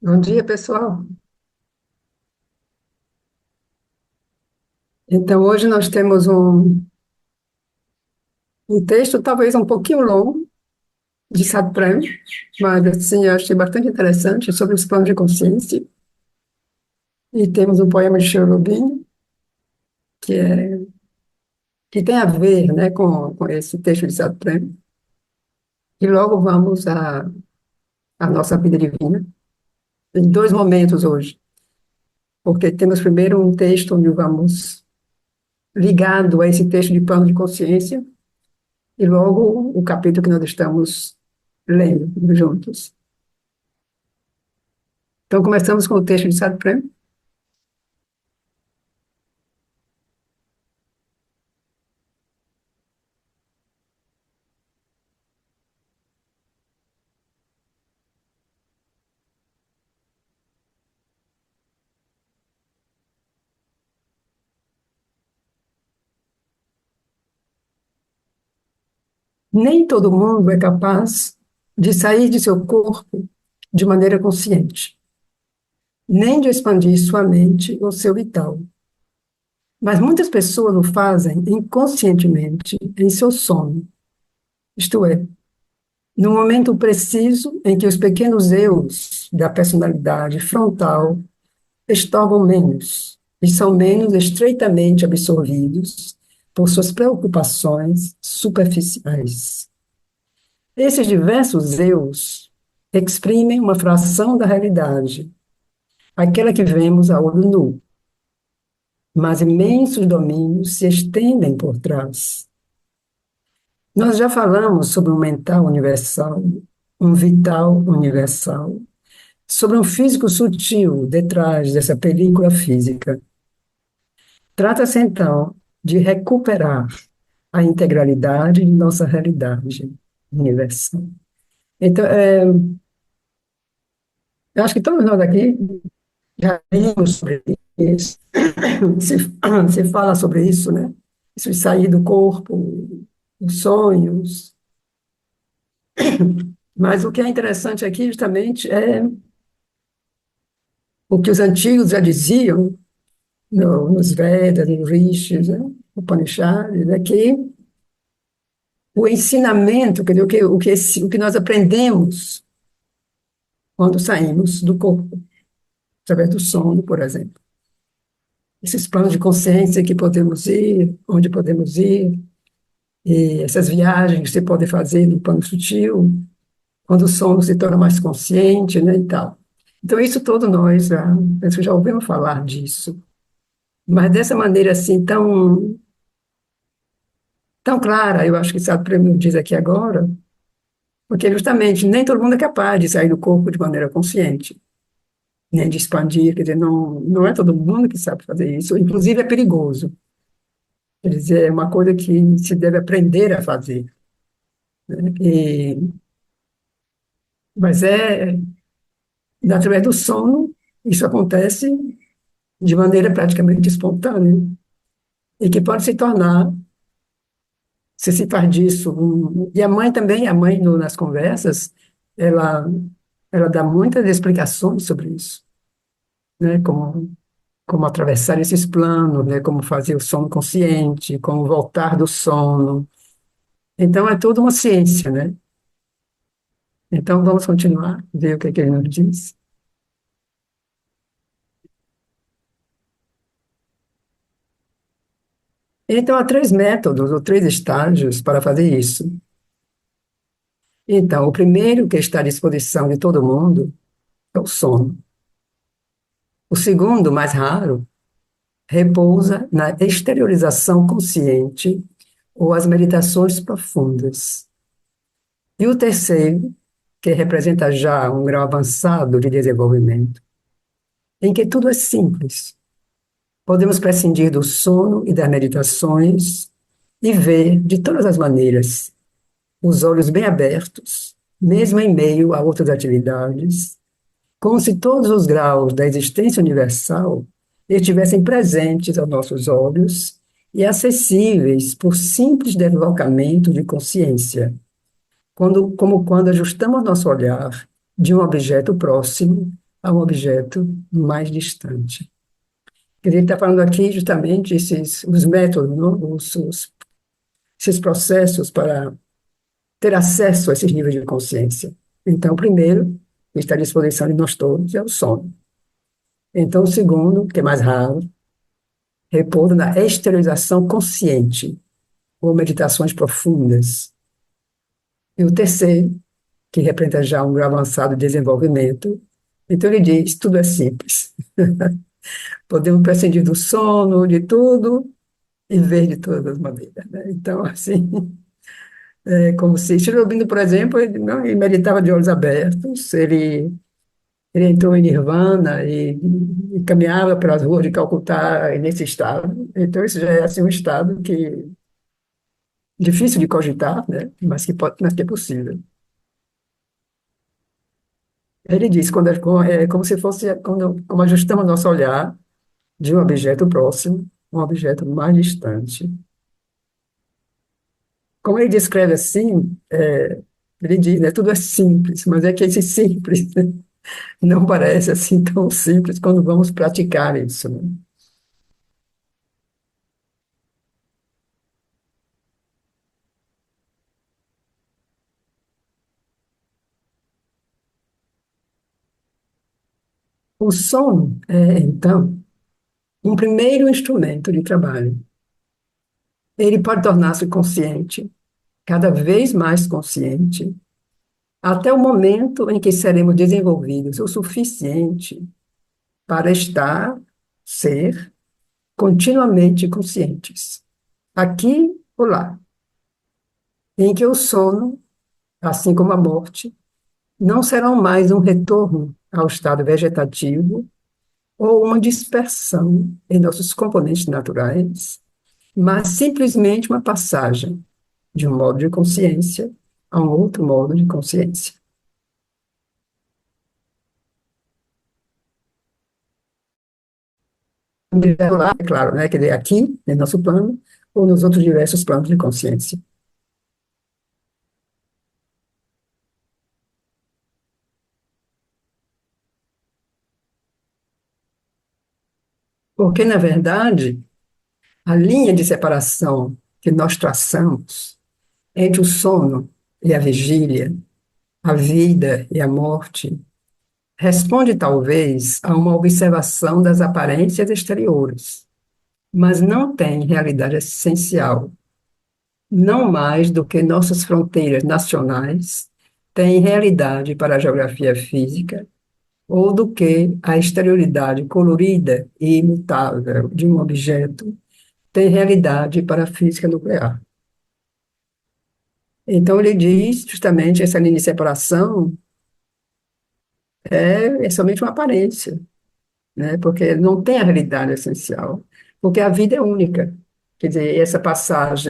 Bom dia, pessoal. Então, hoje nós temos um texto talvez um pouquinho longo, de Satran, mas assim, eu achei bastante interessante sobre os planos de consciência. E temos um poema de Cherubim, que, é, que tem a ver, né, com esse texto de Satran. E logo vamos à nossa vida divina, em dois momentos hoje, porque temos primeiro um texto onde vamos ligado a esse texto de plano de consciência, e logo o capítulo que nós estamos lendo juntos. Então, começamos com o texto de Sartre. Nem todo mundo é capaz de sair de seu corpo de maneira consciente, nem de expandir sua mente ou seu vital. Mas muitas pessoas o fazem inconscientemente em seu sono, isto é, no momento preciso em que os pequenos eus da personalidade frontal estorvam menos e são menos estreitamente absorvidos por suas preocupações superficiais. Esses diversos eus exprimem uma fração da realidade, aquela que vemos a olho nu, mas imensos domínios se estendem por trás. Nós já falamos sobre um mental universal, um vital universal, sobre um físico sutil detrás dessa película física. Trata-se, então, de recuperar a integralidade de nossa realidade universal. Então, eu acho que todos nós aqui já vimos sobre isso, se, se fala sobre isso, né? Isso de sair do corpo, os sonhos. Mas o que é interessante aqui, justamente, é o que os antigos já diziam, nos Vedas, nos Rishis, né? Upanishads, é que o ensinamento, quer dizer, o que nós aprendemos quando saímos do corpo, através do sono, por exemplo. Esses planos de consciência que podemos ir, onde podemos ir, e essas viagens que você pode fazer no plano sutil, quando o sono se torna mais consciente, né, e tal. Então, isso todo nós já, penso que já ouvimos falar disso. Mas dessa maneira assim, tão clara, eu acho que Sadhguru Prêmio diz aqui agora, porque justamente nem todo mundo é capaz de sair do corpo de maneira consciente, nem de expandir, quer dizer, não é todo mundo que sabe fazer isso, inclusive é perigoso. Quer dizer, é uma coisa que se deve aprender a fazer, né? Mas através do sono, isso acontece de maneira praticamente espontânea, e que pode se tornar, se faz disso, e a mãe também, a mãe nas conversas, ela, ela dá muitas explicações sobre isso, né, como atravessar esses planos, né, como fazer o sono consciente, como voltar do sono. Então, é toda uma ciência, né? Então, vamos continuar, ver o que ele nos diz. Então, há três métodos ou três estágios para fazer isso. Então, o primeiro, que está à disposição de todo mundo, é o sono. O segundo, mais raro, repousa na exteriorização consciente ou as meditações profundas. E o terceiro, que representa já um grau avançado de desenvolvimento, em que tudo é simples. Podemos prescindir do sono e das meditações e ver, de todas as maneiras, os olhos bem abertos, mesmo em meio a outras atividades, como se todos os graus da existência universal estivessem presentes aos nossos olhos e acessíveis por simples deslocamento de consciência, como quando ajustamos nosso olhar de um objeto próximo a um objeto mais distante. Quer dizer, ele está falando aqui justamente os métodos, não? Esses processos para ter acesso a esses níveis de consciência. Então, o primeiro, que está à disposição de nós todos, é o sono. Então, o segundo, que é mais raro, repouso na exteriorização consciente, ou meditações profundas. E o terceiro, que representa já um grau avançado de desenvolvimento, então ele diz, tudo é simples. Podemos prescindir do sono, de tudo, e ver de todas as maneiras, né? Então, assim, é como se Sri por exemplo, ele, não, ele meditava de olhos abertos, ele entrou em Nirvana e caminhava pelas ruas de Calcutá nesse estado. Então, isso já é assim, um estado que difícil de cogitar, né? Mas que é possível. Ele diz, é como se fosse, como ajustamos nosso olhar de um objeto próximo, um objeto mais distante. Como ele descreve assim, ele diz, né, tudo é simples, mas é que esse simples não parece assim tão simples quando vamos praticar isso, né? O sono é, então, um primeiro instrumento de trabalho. Ele pode tornar-se consciente, cada vez mais consciente, até o momento em que seremos desenvolvidos o suficiente para estar, ser, continuamente conscientes, aqui ou lá, em que o sono, assim como a morte, não serão mais um retorno ao estado vegetativo ou uma dispersão em nossos componentes naturais, mas simplesmente uma passagem de um modo de consciência a um outro modo de consciência. Lá, é claro, né, quer dizer, aqui, no nosso plano, ou nos outros diversos planos de consciência. Porque, na verdade, a linha de separação que nós traçamos entre o sono e a vigília, a vida e a morte, responde talvez a uma observação das aparências exteriores, mas não tem realidade essencial, não mais do que nossas fronteiras nacionais têm realidade para a geografia física, ou do que a exterioridade colorida e imutável de um objeto tem realidade para a física nuclear. Então, ele diz justamente essa linha de separação é somente uma aparência, né? Porque não tem a realidade essencial, porque a vida é única. Quer dizer, essa passagem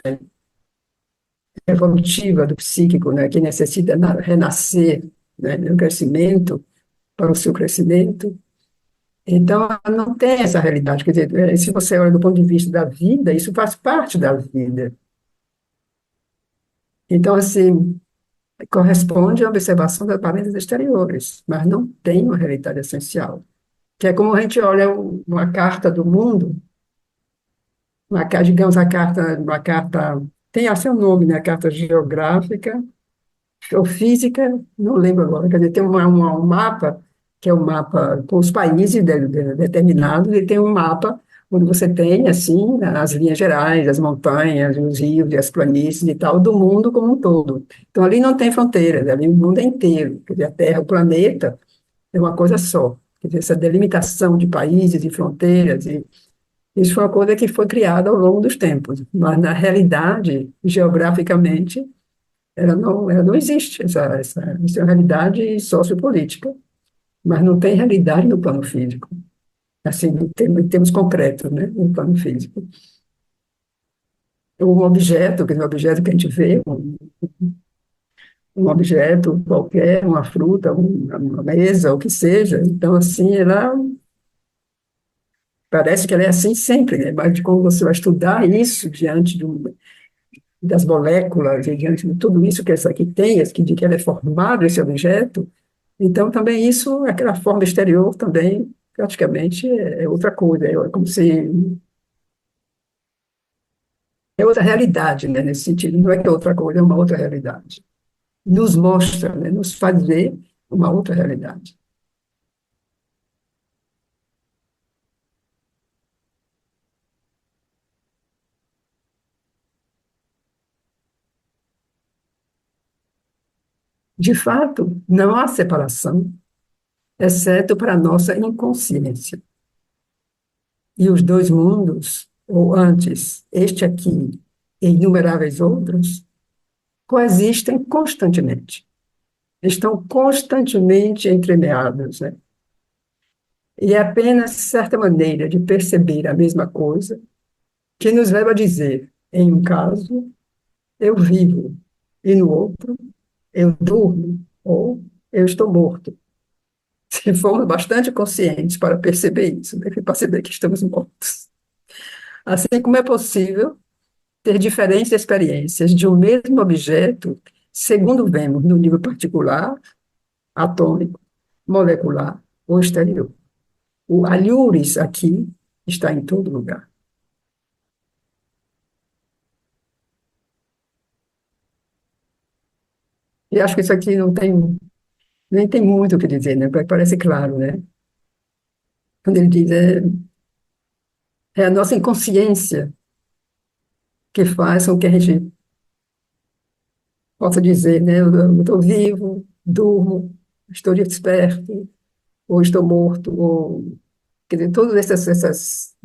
evolutiva do psíquico, né, que necessita renascer, né, no crescimento, para o seu crescimento. Então, não tem essa realidade. Quer dizer, se você olha do ponto de vista da vida, isso faz parte da vida. Então, assim, corresponde à observação das aparências exteriores, mas não tem uma realidade essencial. Que é como a gente olha uma carta do mundo, digamos, uma carta, tem a seu nome, né, a carta geográfica, ou física, não lembro agora, quer dizer, tem um mapa, que é um mapa com os países determinados, e tem um mapa onde você tem, assim, as linhas gerais, as montanhas, os rios e as planícies e tal, do mundo como um todo. Então, ali não tem fronteiras, ali o mundo é inteiro, quer dizer, a Terra, o planeta, é uma coisa só. Quer dizer, essa delimitação de países e fronteiras, e isso foi uma coisa que foi criada ao longo dos tempos, mas na realidade, geograficamente, ela não existe, isso é uma realidade sociopolítica, mas não tem realidade no plano físico, assim, em termos concretos, né, no plano físico. Um objeto, que é um objeto que a gente vê, um objeto qualquer, uma fruta, uma mesa, o que seja, então, assim, ela parece que ela é assim sempre, né, mas de como você vai estudar isso diante das moléculas e diante de tudo isso que essa aqui tem, de que ela é formado, esse objeto, Então, também isso, aquela forma exterior também, praticamente, é outra coisa, é como se é outra realidade, né, nesse sentido, não é que é outra coisa, é uma outra realidade. Nos mostra, né, nos faz ver uma outra realidade. De fato, não há separação, exceto para a nossa inconsciência. E os dois mundos, ou antes, este aqui e inumeráveis outros, coexistem constantemente. Estão constantemente entremeados, né? E é apenas certa maneira de perceber a mesma coisa que nos leva a dizer, em um caso, eu vivo, e no outro, eu durmo, ou eu estou morto. Se formos bastante conscientes para perceber isso, né? Para perceber que estamos mortos. Assim como é possível ter diferentes experiências de um mesmo objeto, segundo vemos no nível particular, atômico, molecular ou exterior. O alhures aqui está em todo lugar. E acho que isso aqui não tem, nem tem muito o que dizer, né? Parece claro, né? Quando ele diz, é a nossa inconsciência que faz com que a gente possa dizer, né? Eu estou vivo, durmo, estou desperto, ou estou morto, ou... Quer dizer, todas essas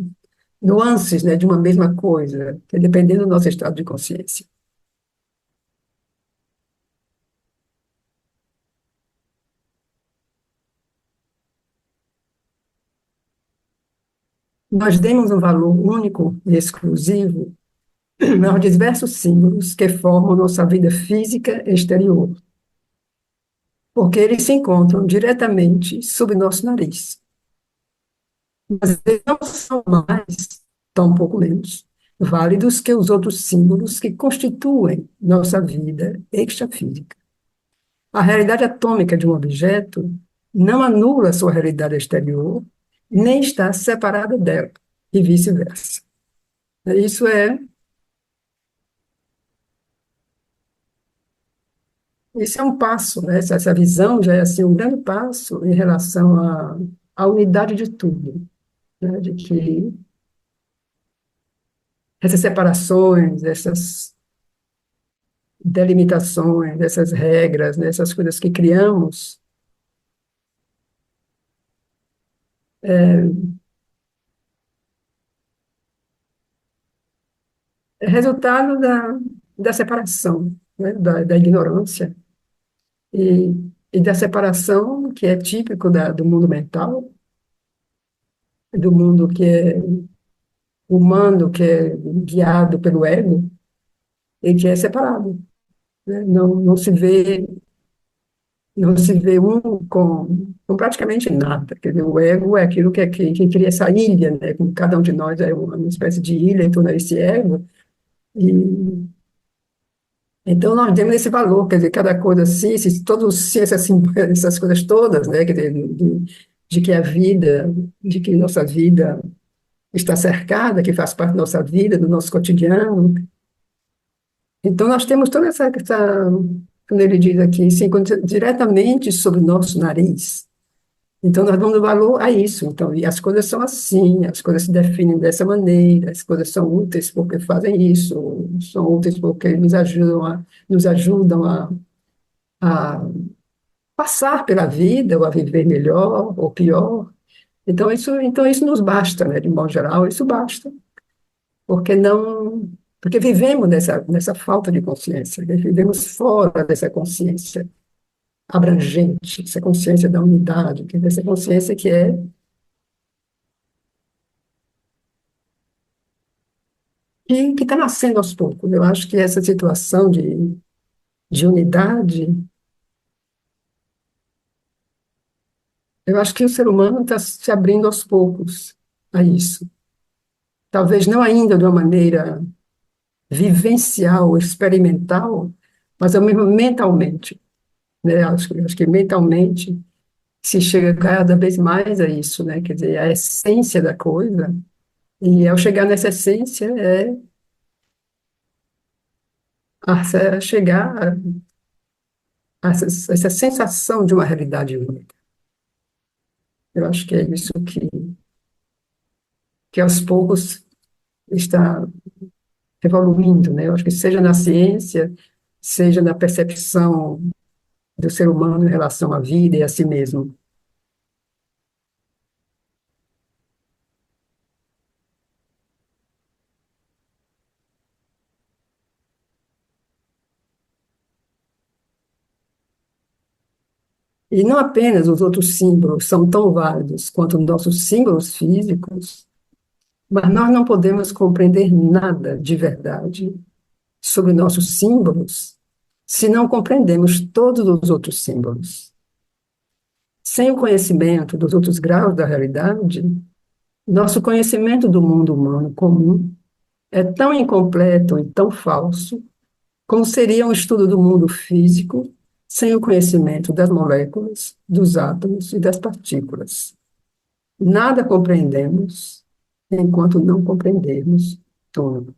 nuances, né, de uma mesma coisa, que é dependendo do nosso estado de consciência. Nós demos um valor único e exclusivo aos diversos símbolos que formam nossa vida física exterior, porque eles se encontram diretamente sob nosso nariz. Mas eles não são mais, tão pouco menos, válidos que os outros símbolos que constituem nossa vida extrafísica. A realidade atômica de um objeto não anula sua realidade exterior, nem está separada dela, e vice-versa. Isso é, isso é um passo, né? Essa visão já é assim, um grande passo em relação à unidade de tudo, né? De que essas separações, essas delimitações, essas regras, né? Essas coisas que criamos, é resultado da separação, né? Da ignorância e da separação que é típico do mundo mental, do mundo que é humano, que é guiado pelo ego, e que é separado, né? Não se vê, não se vê um com praticamente nada. Quer dizer, o ego é aquilo que cria essa ilha, né? Como cada um de nós é uma espécie de ilha em torno desse ego, e então nós demos esse valor, quer dizer, cada coisa assim, todos, se assim, essas coisas todas, né? Quer dizer, de que a vida, de que nossa vida está cercada, que faz parte da nossa vida, do nosso cotidiano. Então, nós temos toda quando ele diz aqui, se encontra diretamente sob o nosso nariz. Então, nós damos valor a isso. Então, e as coisas são assim, as coisas se definem dessa maneira, as coisas são úteis porque fazem isso, são úteis porque nos ajudam a passar pela vida, ou a viver melhor ou pior. Então isso nos basta, né? De modo geral, isso basta. Porque não, porque vivemos nessa falta de consciência, né? Vivemos fora dessa consciência abrangente, essa consciência da unidade, essa consciência que está nascendo aos poucos. Eu acho que essa situação de unidade, eu acho que o ser humano está se abrindo aos poucos a isso. Talvez não ainda de uma maneira vivencial, experimental, mas ao mesmo mentalmente, né? Acho que mentalmente se chega cada vez mais a isso, né? Quer dizer, a essência da coisa. E ao chegar nessa essência é chegar a essa sensação de uma realidade única. Eu acho que é isso que aos poucos está evoluindo, né? Eu acho que seja na ciência, seja na percepção do ser humano em relação à vida e a si mesmo. E não apenas os outros símbolos são tão válidos quanto os nossos símbolos físicos, mas nós não podemos compreender nada de verdade sobre nossos símbolos se não compreendemos todos os outros símbolos. Sem o conhecimento dos outros graus da realidade, nosso conhecimento do mundo humano comum é tão incompleto e tão falso como seria um estudo do mundo físico sem o conhecimento das moléculas, dos átomos e das partículas. Nada compreendemos enquanto não compreendermos tudo.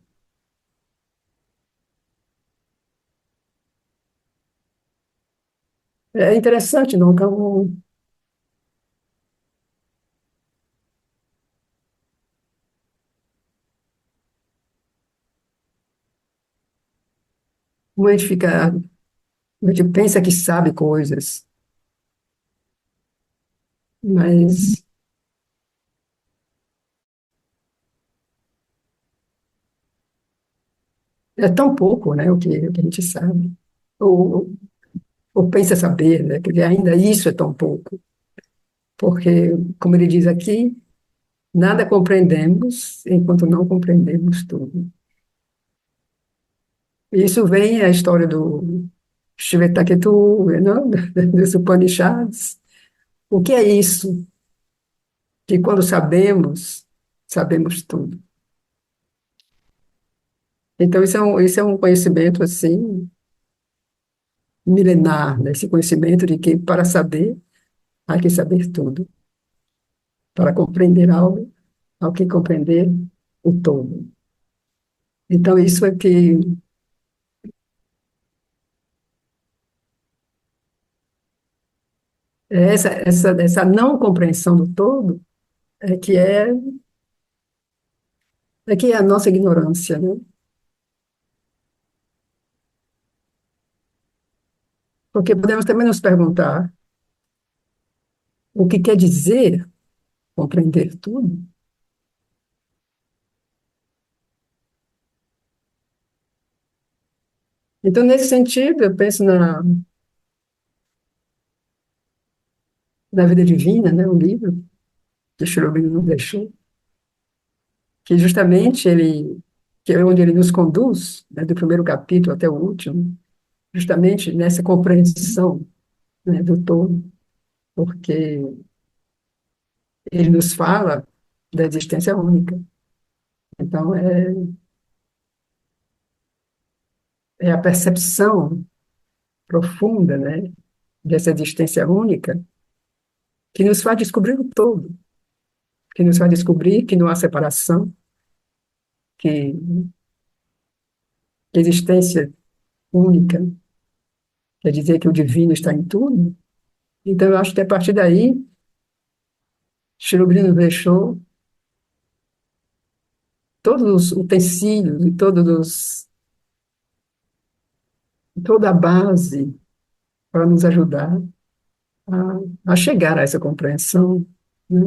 É interessante, não? Como a gente fica, a gente pensa que sabe coisas, mas é tão pouco, né, o que a gente sabe. Ou, ou pensa saber, né, porque ainda isso é tão pouco. Porque, como ele diz aqui, nada compreendemos enquanto não compreendemos tudo. Isso vem a história do Shvetaketu, não? Dos Upanishads. O que é isso? Que quando sabemos, sabemos tudo. Então, isso é um conhecimento, assim, milenar, né? Esse conhecimento de que, para saber, há que saber tudo. Para compreender algo, há que compreender o todo. Então, isso é que, essa não compreensão do todo é que é a nossa ignorância, né? Porque podemos também nos perguntar o que quer dizer compreender tudo. Então, nesse sentido, eu penso na Vida Divina, né, o livro que Sri Aurobindo nos deixou, que justamente que é onde ele nos conduz, né, do primeiro capítulo até o último, justamente nessa compreensão, né, do todo, porque ele nos fala da existência única. Então, é a percepção profunda, né, dessa existência única que nos faz descobrir o todo, que nos faz descobrir que não há separação, que a existência única quer dizer que o divino está em tudo. Então, eu acho que a partir daí, Sri Aurobindo nos deixou todos os utensílios e toda a base para nos ajudar a chegar a essa compreensão, né?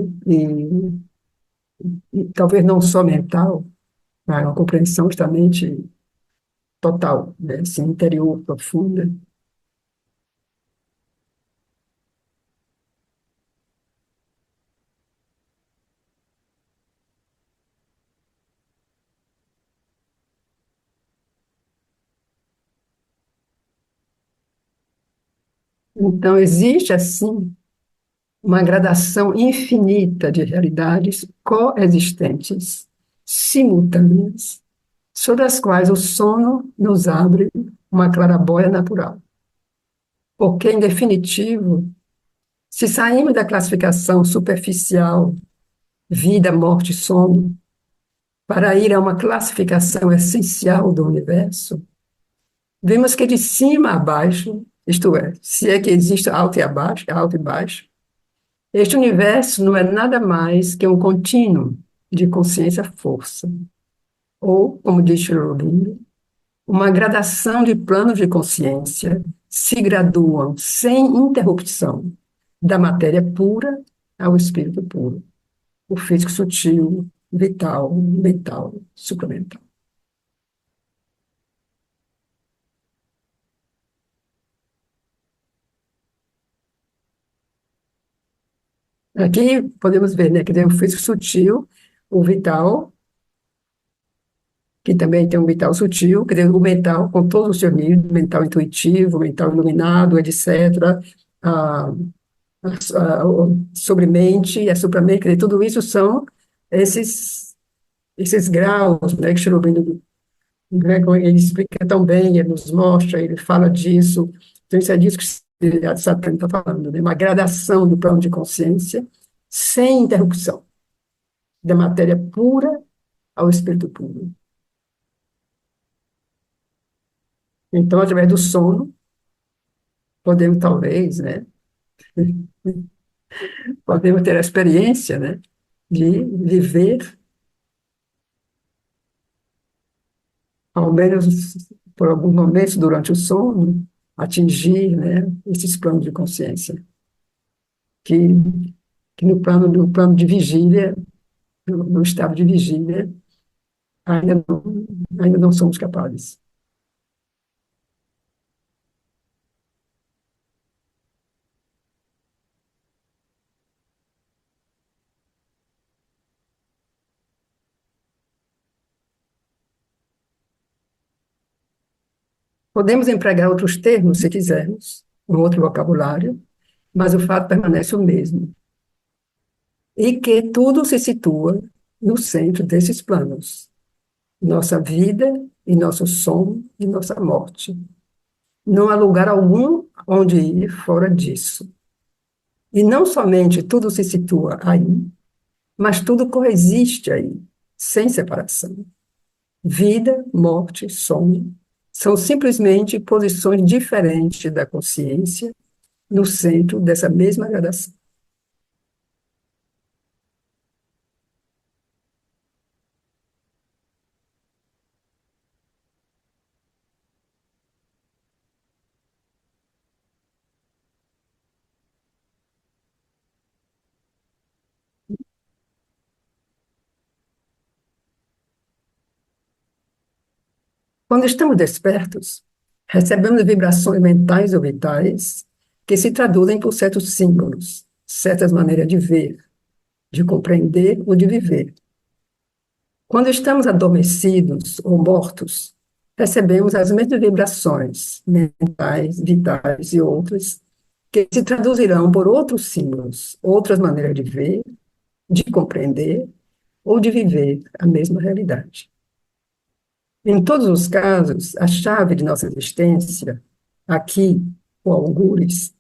E talvez não só mental, mas uma compreensão justamente total, né? Assim, interior, profunda. Então, existe, assim, uma gradação infinita de realidades coexistentes, simultâneas, sobre as quais o sono nos abre uma clarabóia natural. Porque, em definitivo, Se saímos da classificação superficial, vida, morte, sono, para ir a uma classificação essencial do universo, vemos que de cima a baixo, isto é, se é que existe alto e abaixo, alto e baixo, este universo não é nada mais que um contínuo de consciência-força, ou, como diz Schrödinger, uma gradação de planos de consciência se graduam sem interrupção da matéria pura ao espírito puro, o físico sutil, vital, mental, supramental. Aqui podemos ver, né, que tem o físico sutil, o vital, que também tem um mental sutil, quer dizer, o mental com todos os seus níveis, mental intuitivo, mental iluminado, etc., a, a sobremente, a supramente, quer dizer, tudo isso são esses graus, né, que Cherubim, né, ele explica tão bem, ele nos mostra, ele fala disso, então isso é disso que Satã está falando, né, uma gradação do plano de consciência sem interrupção, da matéria pura ao espírito puro. Então, através do sono, podemos talvez, né, podemos ter a experiência, né, de viver, ao menos por alguns momentos durante o sono, atingir, né, esses planos de consciência, que, que no plano de vigília, no estado de vigília, ainda não, ainda não somos capazes. Podemos empregar outros termos, se quisermos, um outro vocabulário, mas o fato permanece o mesmo, e que tudo se situa no centro desses planos, nossa vida e nosso sono e nossa morte. Não há lugar algum onde ir fora disso. E não somente tudo se situa aí, mas tudo coexiste aí, sem separação. Vida, morte, sono são simplesmente posições diferentes da consciência no centro dessa mesma gradação. Quando estamos despertos, recebemos vibrações mentais ou vitais que se traduzem por certos símbolos, certas maneiras de ver, de compreender ou de viver. Quando estamos adormecidos ou mortos, recebemos as mesmas vibrações mentais, vitais e outras, que se traduzirão por outros símbolos, outras maneiras de ver, de compreender ou de viver a mesma realidade. Em todos os casos, a chave de nossa existência, aqui, ou algures,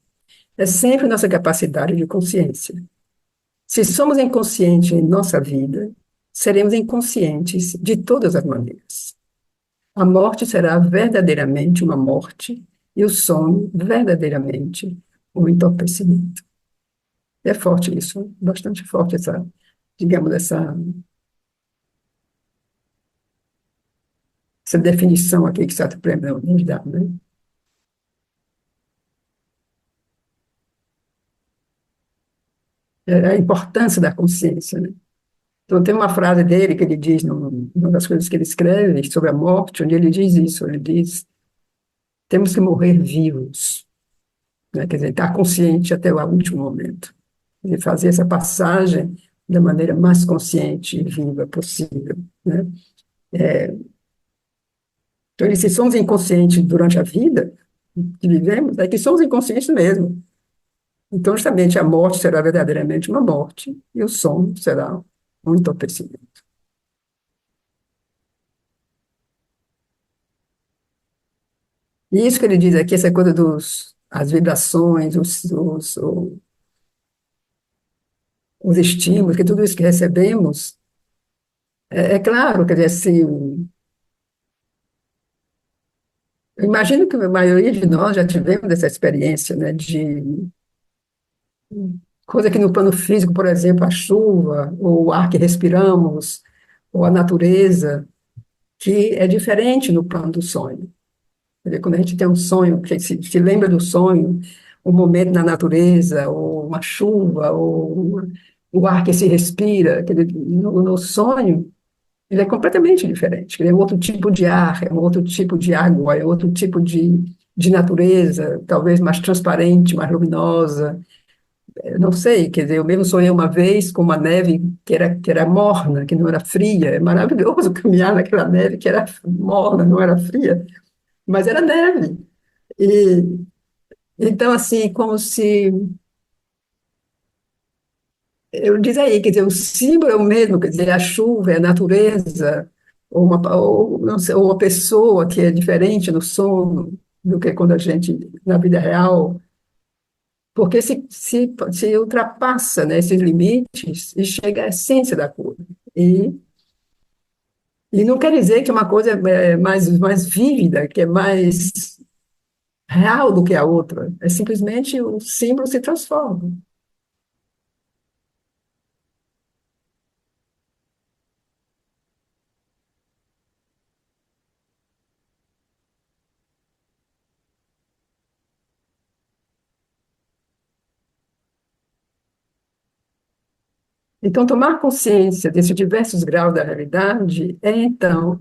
é sempre nossa capacidade de consciência. Se somos inconscientes em nossa vida, seremos inconscientes de todas as maneiras. A morte será verdadeiramente uma morte e o sono verdadeiramente um entorpecimento. É forte isso, bastante forte essa, digamos, essa definição aqui que Sartre Prêmio nos dá, né? É a importância da consciência, né? Então, tem uma frase dele que ele diz, numa das coisas que ele escreve sobre a morte, onde ele diz isso, ele diz, temos que morrer vivos, né? Quer dizer, estar consciente até o último momento, e fazer essa passagem da maneira mais consciente e viva possível, né? Então, se somos inconscientes durante a vida que vivemos, é que somos inconscientes mesmo. Então, justamente, a morte será verdadeiramente uma morte e o sono será um entorpecimento. E isso que ele diz aqui, essa coisa as vibrações, os estímulos, que tudo isso que recebemos, é claro, quer dizer, assim, eu imagino que a maioria de nós já tivemos essa experiência, né, de coisa que no plano físico, por exemplo, a chuva, ou o ar que respiramos, ou a natureza, que é diferente no plano do sonho. Quer dizer, quando a gente tem um sonho, que se lembra do sonho, um momento na natureza, ou uma chuva, ou o ar que se respira, quer dizer, no sonho, ele é completamente diferente. Ele é um outro tipo de ar, é um outro tipo de água, é outro tipo de natureza, talvez mais transparente, mais luminosa. Eu não sei, quer dizer, eu mesmo sonhei uma vez com uma neve que era morna, que não era fria. É maravilhoso caminhar naquela neve que era morna, não era fria, mas era neve. E então, assim, como se eu diz aí, quer dizer, o símbolo é o mesmo, quer dizer, a chuva, é a natureza, ou, não sei, ou uma pessoa que é diferente no sono do que quando a gente, na vida real, porque se ultrapassa, né, esses limites e chega à essência da coisa. E, e não quer dizer que uma coisa é mais vívida, que é mais real do que a outra, é simplesmente o símbolo se transforma. Então, tomar consciência desses diversos graus da realidade é, então,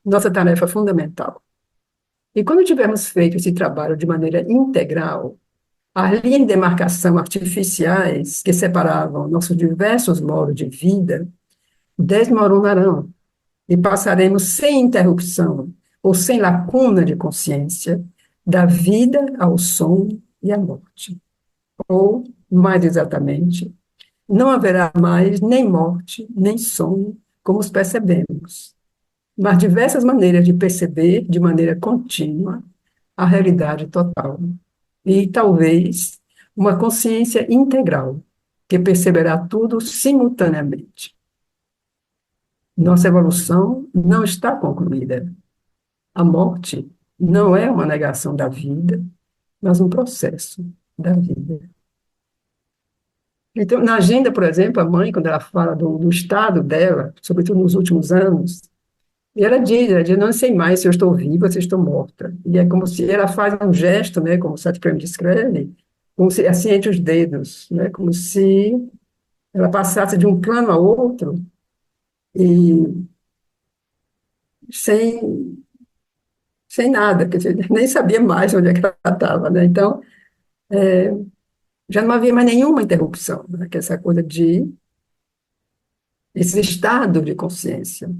nossa tarefa fundamental. E quando tivermos feito esse trabalho de maneira integral, as linhas de demarcação artificiais que separavam nossos diversos modos de vida desmoronarão e passaremos sem interrupção ou sem lacuna de consciência da vida ao som e à morte. Ou, mais exatamente, não haverá mais nem morte, nem sono, como os percebemos, mas diversas maneiras de perceber de maneira contínua a realidade total. E talvez uma consciência integral, que perceberá tudo simultaneamente. Nossa evolução não está concluída. A morte não é uma negação da vida, mas um processo da vida. Então, na agenda, por exemplo, a mãe, quando ela fala do estado dela, sobretudo nos últimos anos, e ela diz, não sei mais se eu estou viva ou se eu estou morta. E é como se ela faz um gesto, né, como o Satipram descreve, como se, assim, entre os dedos, né, como se ela passasse de um plano a outro e sem, sem nada, quer dizer, nem sabia mais onde é que ela estava, né? Então, já não havia mais nenhuma interrupção, né, que é essa coisa de esse estado de consciência.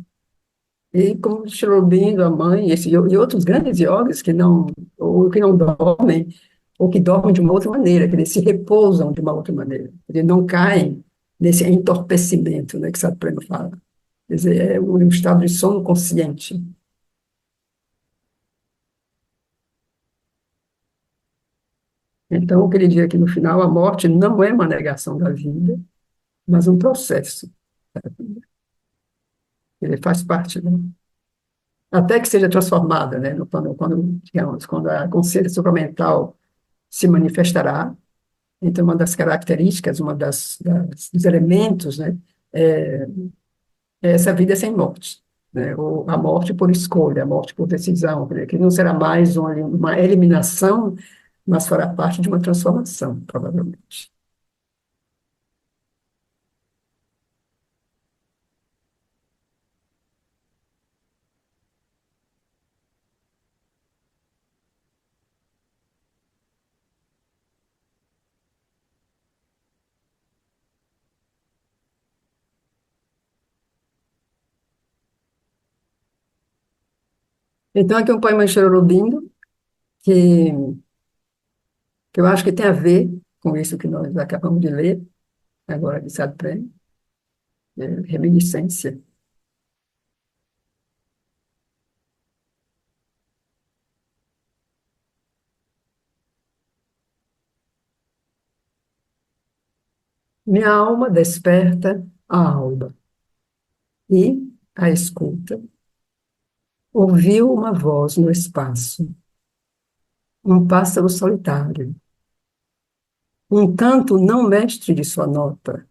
E como Sri Aurobindo, a mãe, e outros grandes yogis que não, ou que não dormem, ou que dormem de uma outra maneira, que eles se repousam de uma outra maneira, eles não caem nesse entorpecimento, né, que Sadhguru fala. Quer dizer, é um estado de sono consciente. Então, eu queria dizer que no final a morte não é uma negação da vida, mas um processo. Ele faz parte, né? Até que seja transformada, né? Quando, digamos, quando a consciência supramental se manifestará. Então, uma das características, dos elementos, né, é, é essa vida sem morte, né, ou a morte por escolha, a morte por decisão, que não será mais uma eliminação, mas fará parte de uma transformação, provavelmente. Então, aqui um poema de Chorobindo, que, que eu acho que tem a ver com isso que nós acabamos de ler, agora de Sadhguru, reminiscência. Minha alma desperta a alba e, a escuta, ouviu uma voz no espaço, um pássaro solitário, um canto não mestre de sua nota,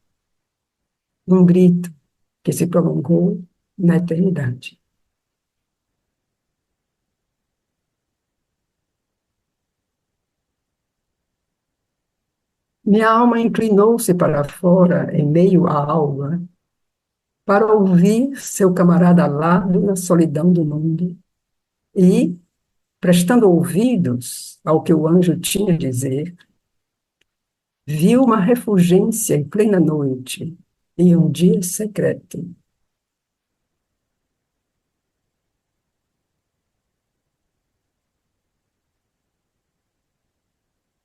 um grito que se prolongou na eternidade. Minha alma inclinou-se para fora em meio à alva, para ouvir seu camarada alado na solidão do mundo e, prestando ouvidos ao que o anjo tinha a dizer, viu uma refulgência em plena noite e um dia secreto.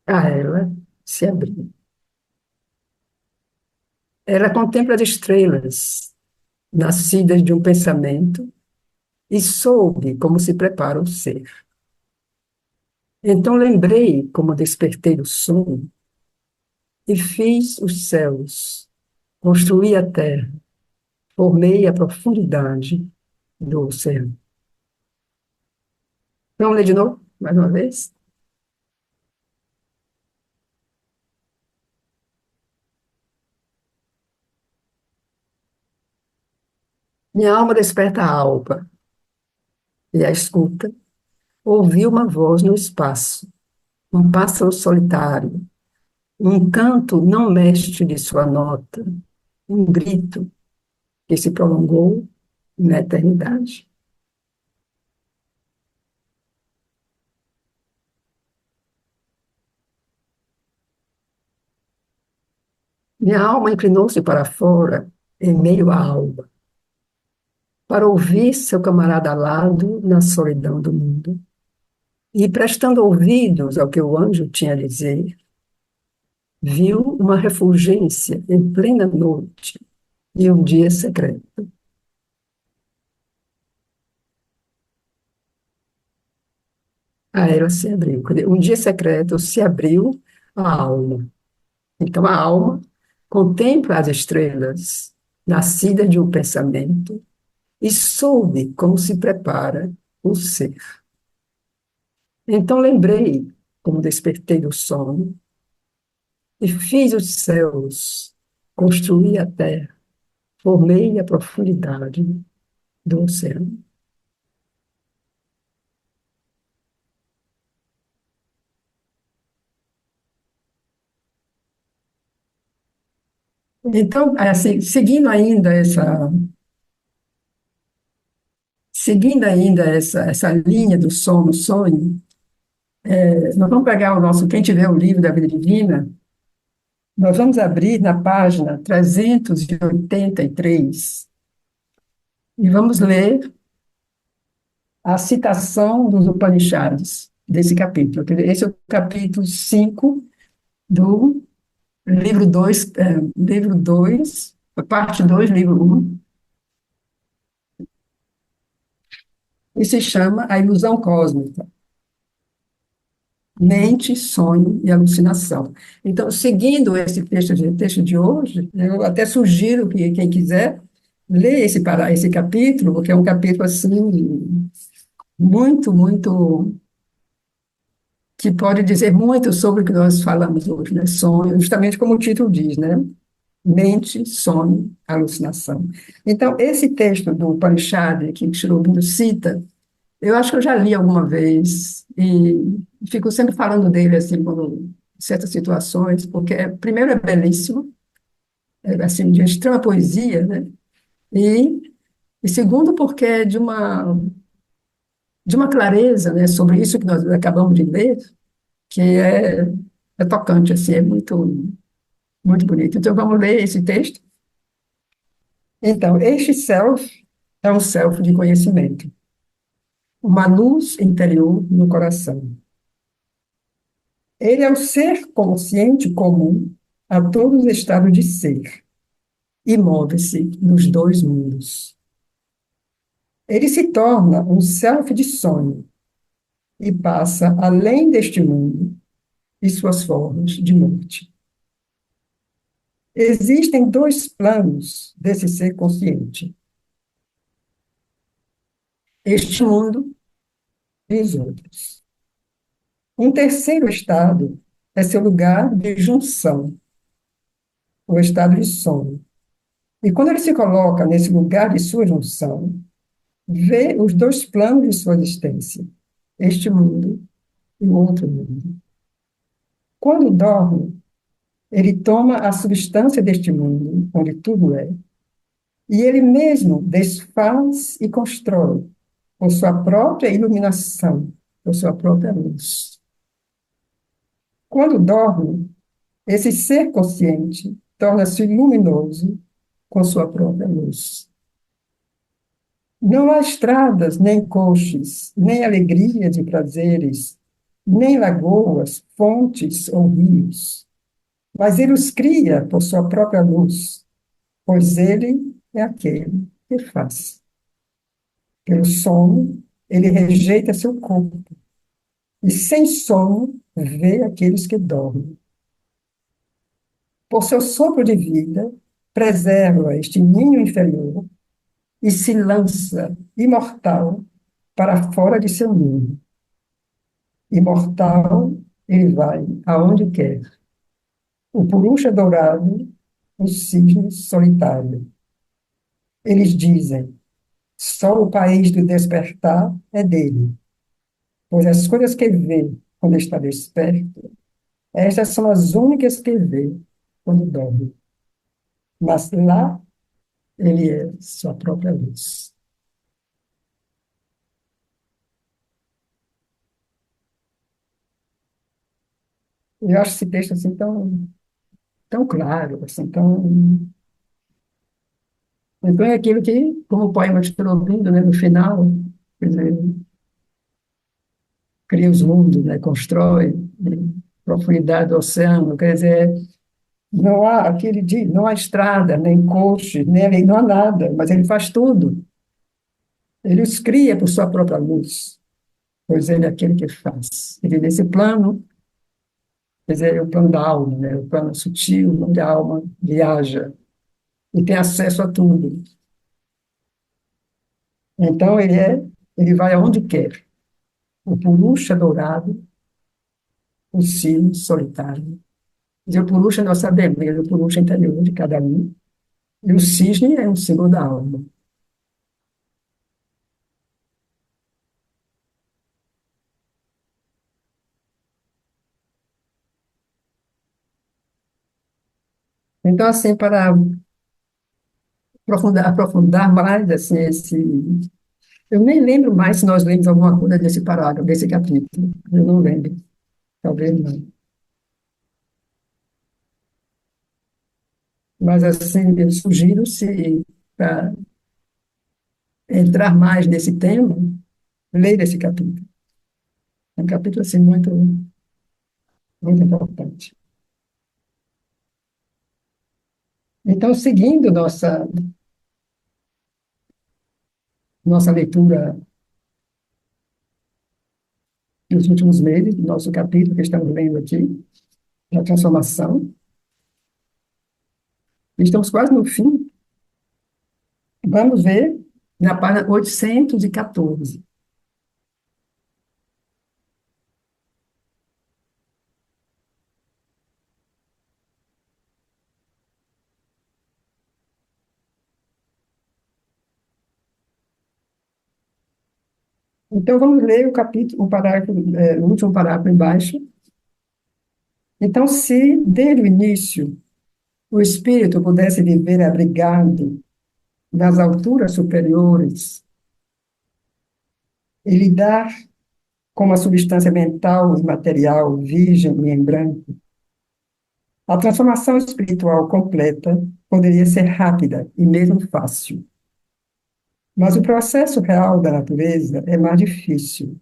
A ela se abriu. Ela contempla as estrelas, nascidas de um pensamento, e soube como se prepara o ser. Então lembrei como despertei do sono e fiz os céus, construí a terra, formei a profundidade do oceano. Vamos ler de novo, mais uma vez? Minha alma desperta a alba, e a escuta, ouvi uma voz no espaço, um pássaro solitário, um canto não mestre de sua nota, um grito que se prolongou na eternidade. Minha alma inclinou-se para fora, em meio à alba, para ouvir seu camarada alado na solidão do mundo. E, prestando ouvidos ao que o anjo tinha a dizer, viu uma refulgência em plena noite e um dia secreto. A ela se abriu. Um dia secreto se abriu a alma. Então, a alma contempla as estrelas, nascidas de um pensamento, e soube como se prepara o ser. Então, lembrei como despertei do sono e fiz os céus, construí a terra, formei a profundidade do oceano. Então, assim, seguindo ainda essa linha do sono, sonho, nós vamos pegar quem tiver o livro da Vida Divina, nós vamos abrir na página 383 e vamos ler a citação dos Upanishads desse capítulo. Esse é o capítulo 5 do livro 2, parte 2, livro um, e se chama A Ilusão Cósmica. Mente, sonho e alucinação. Então, seguindo esse texto de hoje, eu até sugiro que quem quiser ler esse capítulo, porque é um capítulo assim muito que pode dizer muito sobre o que nós falamos hoje, né? Sonho, justamente como o título diz, né? Mente, sonho, alucinação. Então, esse texto do Upanishad que Sri Aurobindo cita, eu acho que eu já li alguma vez e fico sempre falando dele assim por certas situações, porque primeiro é belíssimo, é assim de extrema poesia, né? E segundo porque é de uma clareza, né, sobre isso que nós acabamos de ler, que é tocante assim, é muito bonito. Então vamos ler esse texto. Então, este self é um self de conhecimento, uma luz interior no coração. Ele é o ser consciente comum a todos os estados de ser e move-se nos dois mundos. Ele se torna um self de sonho e passa além deste mundo e suas formas de morte. Existem dois planos desse ser consciente: este mundo e os outros. Um terceiro estado é seu lugar de junção, o estado de sono. E quando ele se coloca nesse lugar de sua junção, vê os dois planos de sua existência, este mundo e o outro mundo. Quando dorme, ele toma a substância deste mundo, onde tudo é, e ele mesmo desfaz e constrói por sua própria iluminação, por sua própria luz. Quando dorme, esse ser consciente torna-se luminoso com sua própria luz. Não há estradas, nem coches, nem alegrias e prazeres, nem lagoas, fontes ou rios, mas ele os cria por sua própria luz, pois ele é aquele que faz. Pelo sono, ele rejeita seu corpo, e sem sono vê aqueles que dormem. Por seu sopro de vida, preserva este ninho inferior e se lança, imortal, para fora de seu ninho. Imortal, ele vai aonde quer. O purusha dourado, o cisne solitário. Eles dizem, só o país do despertar é dele, pois as coisas que vê quando está desperto, estas são as únicas que vê quando dorme. Mas lá ele é sua própria luz. Eu acho esse texto assim tão claro, assim, tão... Então é aquilo que, como o poema está ouvindo, né, no final, quer dizer, cria os mundos, né, constrói, né, profundidade do oceano, quer dizer, não há, aquele dia, não há estrada, nem coche, nem, não há nada, mas ele faz tudo. Ele os cria por sua própria luz, pois ele é aquele que faz. Ele, nesse plano, quer dizer, é o plano da alma, né, o plano sutil, onde a alma viaja e tem acesso a tudo. Então, ele vai aonde quer. O purusha dourado, o cisne solitário. E o purusha nós sabemos, ele é o purusha interior de cada um. E o cisne é um símbolo da alma. Então, assim, para aprofundar mais, assim, eu nem lembro mais se nós lemos alguma coisa desse parágrafo, desse capítulo. Eu não lembro. Talvez não. Mas, assim, eu sugiro, se para entrar mais nesse tema, leia esse capítulo. É um capítulo, assim, muito importante. Então, seguindo nossa leitura dos últimos meses, do nosso capítulo que estamos lendo aqui, da transformação, estamos quase no fim, vamos ver na página 814. Então, vamos ler o capítulo, o parágrafo, o último parágrafo embaixo. Então, se, desde o início, o espírito pudesse viver abrigado nas alturas superiores e lidar com a substância mental e material virgem e em branco, a transformação espiritual completa poderia ser rápida e mesmo fácil. Mas o processo real da natureza é mais difícil.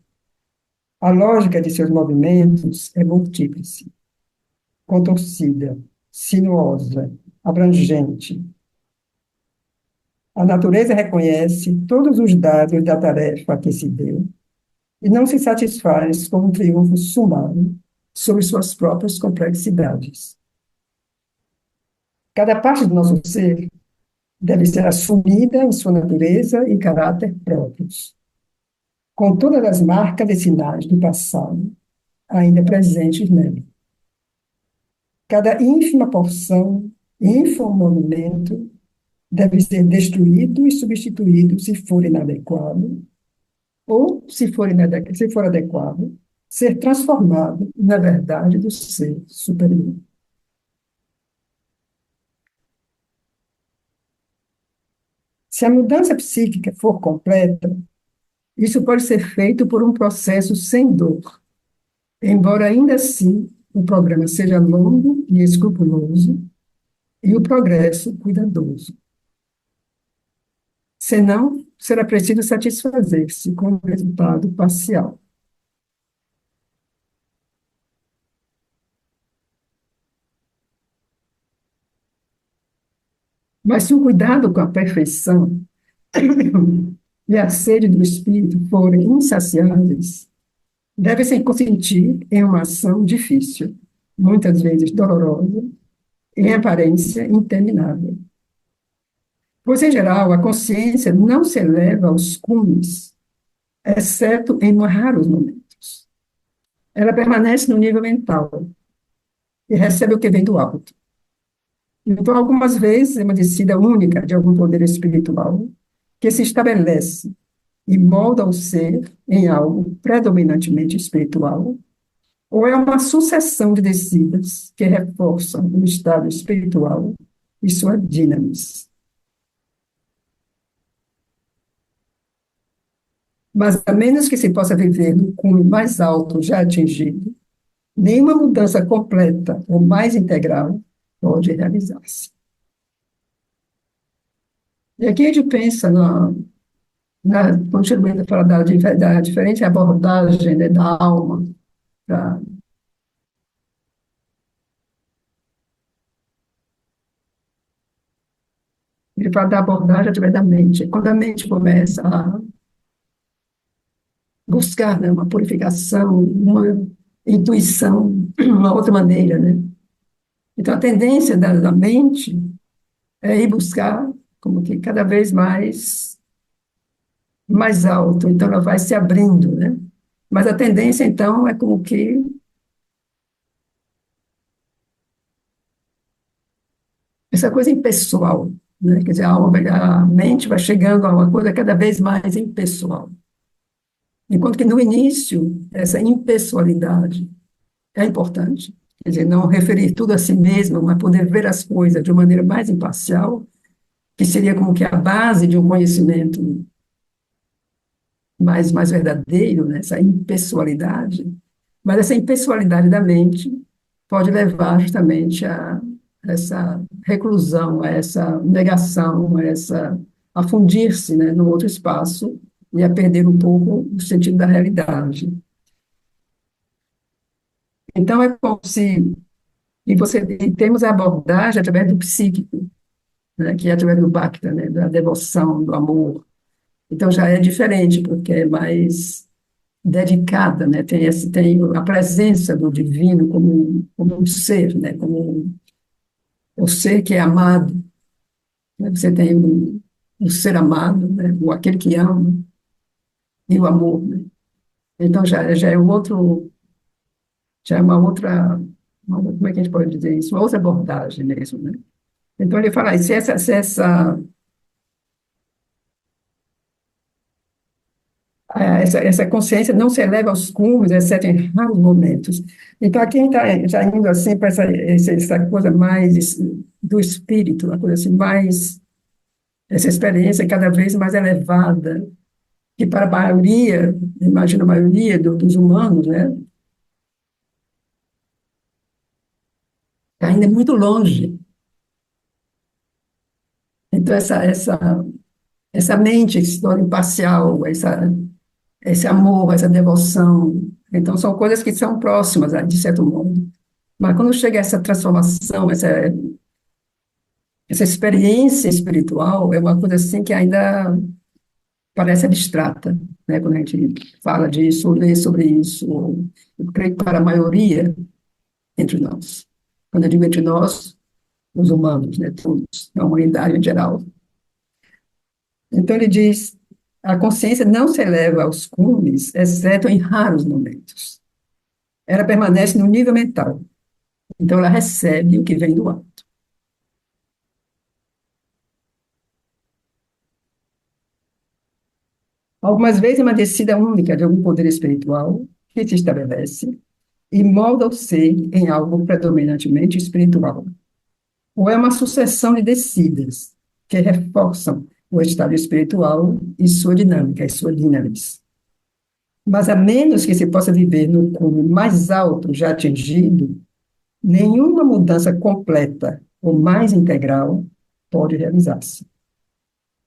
A lógica de seus movimentos é múltiplice, contorcida, sinuosa, abrangente. A natureza reconhece todos os dados da tarefa a que se deu e não se satisfaz com um triunfo sumário sobre suas próprias complexidades. Cada parte do nosso ser deve ser assumida em sua natureza e caráter próprios, com todas as marcas e sinais do passado ainda presentes nela. Cada ínfima porção, ínfimo movimento, deve ser destruído e substituído se for inadequado, ou, se for adequado, ser transformado na verdade do ser superior. Se a mudança psíquica for completa, isso pode ser feito por um processo sem dor, embora ainda assim o programa seja longo e escrupuloso e o progresso cuidadoso. Senão, será preciso satisfazer-se com o resultado parcial. Mas se o cuidado com a perfeição e a sede do espírito forem insaciáveis, deve-se consentir em uma ação difícil, muitas vezes dolorosa, em aparência interminável. Pois, em geral, a consciência não se eleva aos cumes, exceto em raros momentos. Ela permanece no nível mental e recebe o que vem do alto. Então, algumas vezes, é uma descida única de algum poder espiritual que se estabelece e molda o ser em algo predominantemente espiritual, ou é uma sucessão de descidas que reforçam o estado espiritual e sua dinamis. Mas, a menos que se possa viver no cume mais alto já atingido, nenhuma mudança completa ou mais integral pode realizar-se. E aqui a gente pensa quando chega a falar da diferente abordagem, né, da alma, pra, ele fala da abordagem através da mente. Quando a mente começa a buscar, né, uma purificação, uma intuição, uma outra maneira, né? Então, a tendência da mente é ir buscar como que cada vez mais alto, então ela vai se abrindo, né? Mas a tendência, então, é como que essa coisa impessoal, né? Quer dizer, a mente vai chegando a uma coisa cada vez mais impessoal. Enquanto que no início, essa impessoalidade é importante, quer dizer, não referir tudo a si mesmo, mas poder ver as coisas de uma maneira mais imparcial, que seria como que a base de um conhecimento mais verdadeiro, né? Essa impessoalidade. Mas essa impessoalidade da mente pode levar justamente a essa reclusão, a essa negação, a fundir-se, né, no outro espaço e a perder um pouco o sentido da realidade. Então, é como se, e temos a abordagem através do psíquico, né, que é através do bhakti, né, da devoção, do amor. Então, já é diferente, porque é mais dedicada, né, tem a presença do divino como um ser, né, como o ser que é amado, né, você tem o ser amado, né, o aquele que ama, e o amor, né. Então, já é um outro, já é como é que a gente pode dizer isso? Uma outra abordagem mesmo, né? Então, ele fala, essa consciência não se eleva aos cumes, exceto em raros momentos. Então, aqui a gente está já indo assim para essa coisa mais do espírito, uma coisa assim mais, essa experiência cada vez mais elevada, que para a maioria, imagina a maioria dos humanos, né, ainda é muito longe. Então, essa mente, esse dom imparcial, esse amor, essa devoção, então são coisas que são próximas, né, de certo modo. Mas quando chega essa transformação, essa experiência espiritual, é uma coisa assim que ainda parece abstrata, né? Quando a gente fala disso, ou lê sobre isso, eu creio que para a maioria entre nós. Quando eu digo entre nós, os humanos, né, todos, a humanidade em geral. Então ele diz, a consciência não se eleva aos cumes, exceto em raros momentos. Ela permanece no nível mental. Então ela recebe o que vem do alto. Algumas vezes é uma descida única de algum poder espiritual que se estabelece e molda o ser em algo predominantemente espiritual. Ou é uma sucessão de descidas que reforçam o estado espiritual e sua dinâmica, e sua dinamis. Mas a menos que se possa viver no cume mais alto já atingido, nenhuma mudança completa ou mais integral pode realizar-se.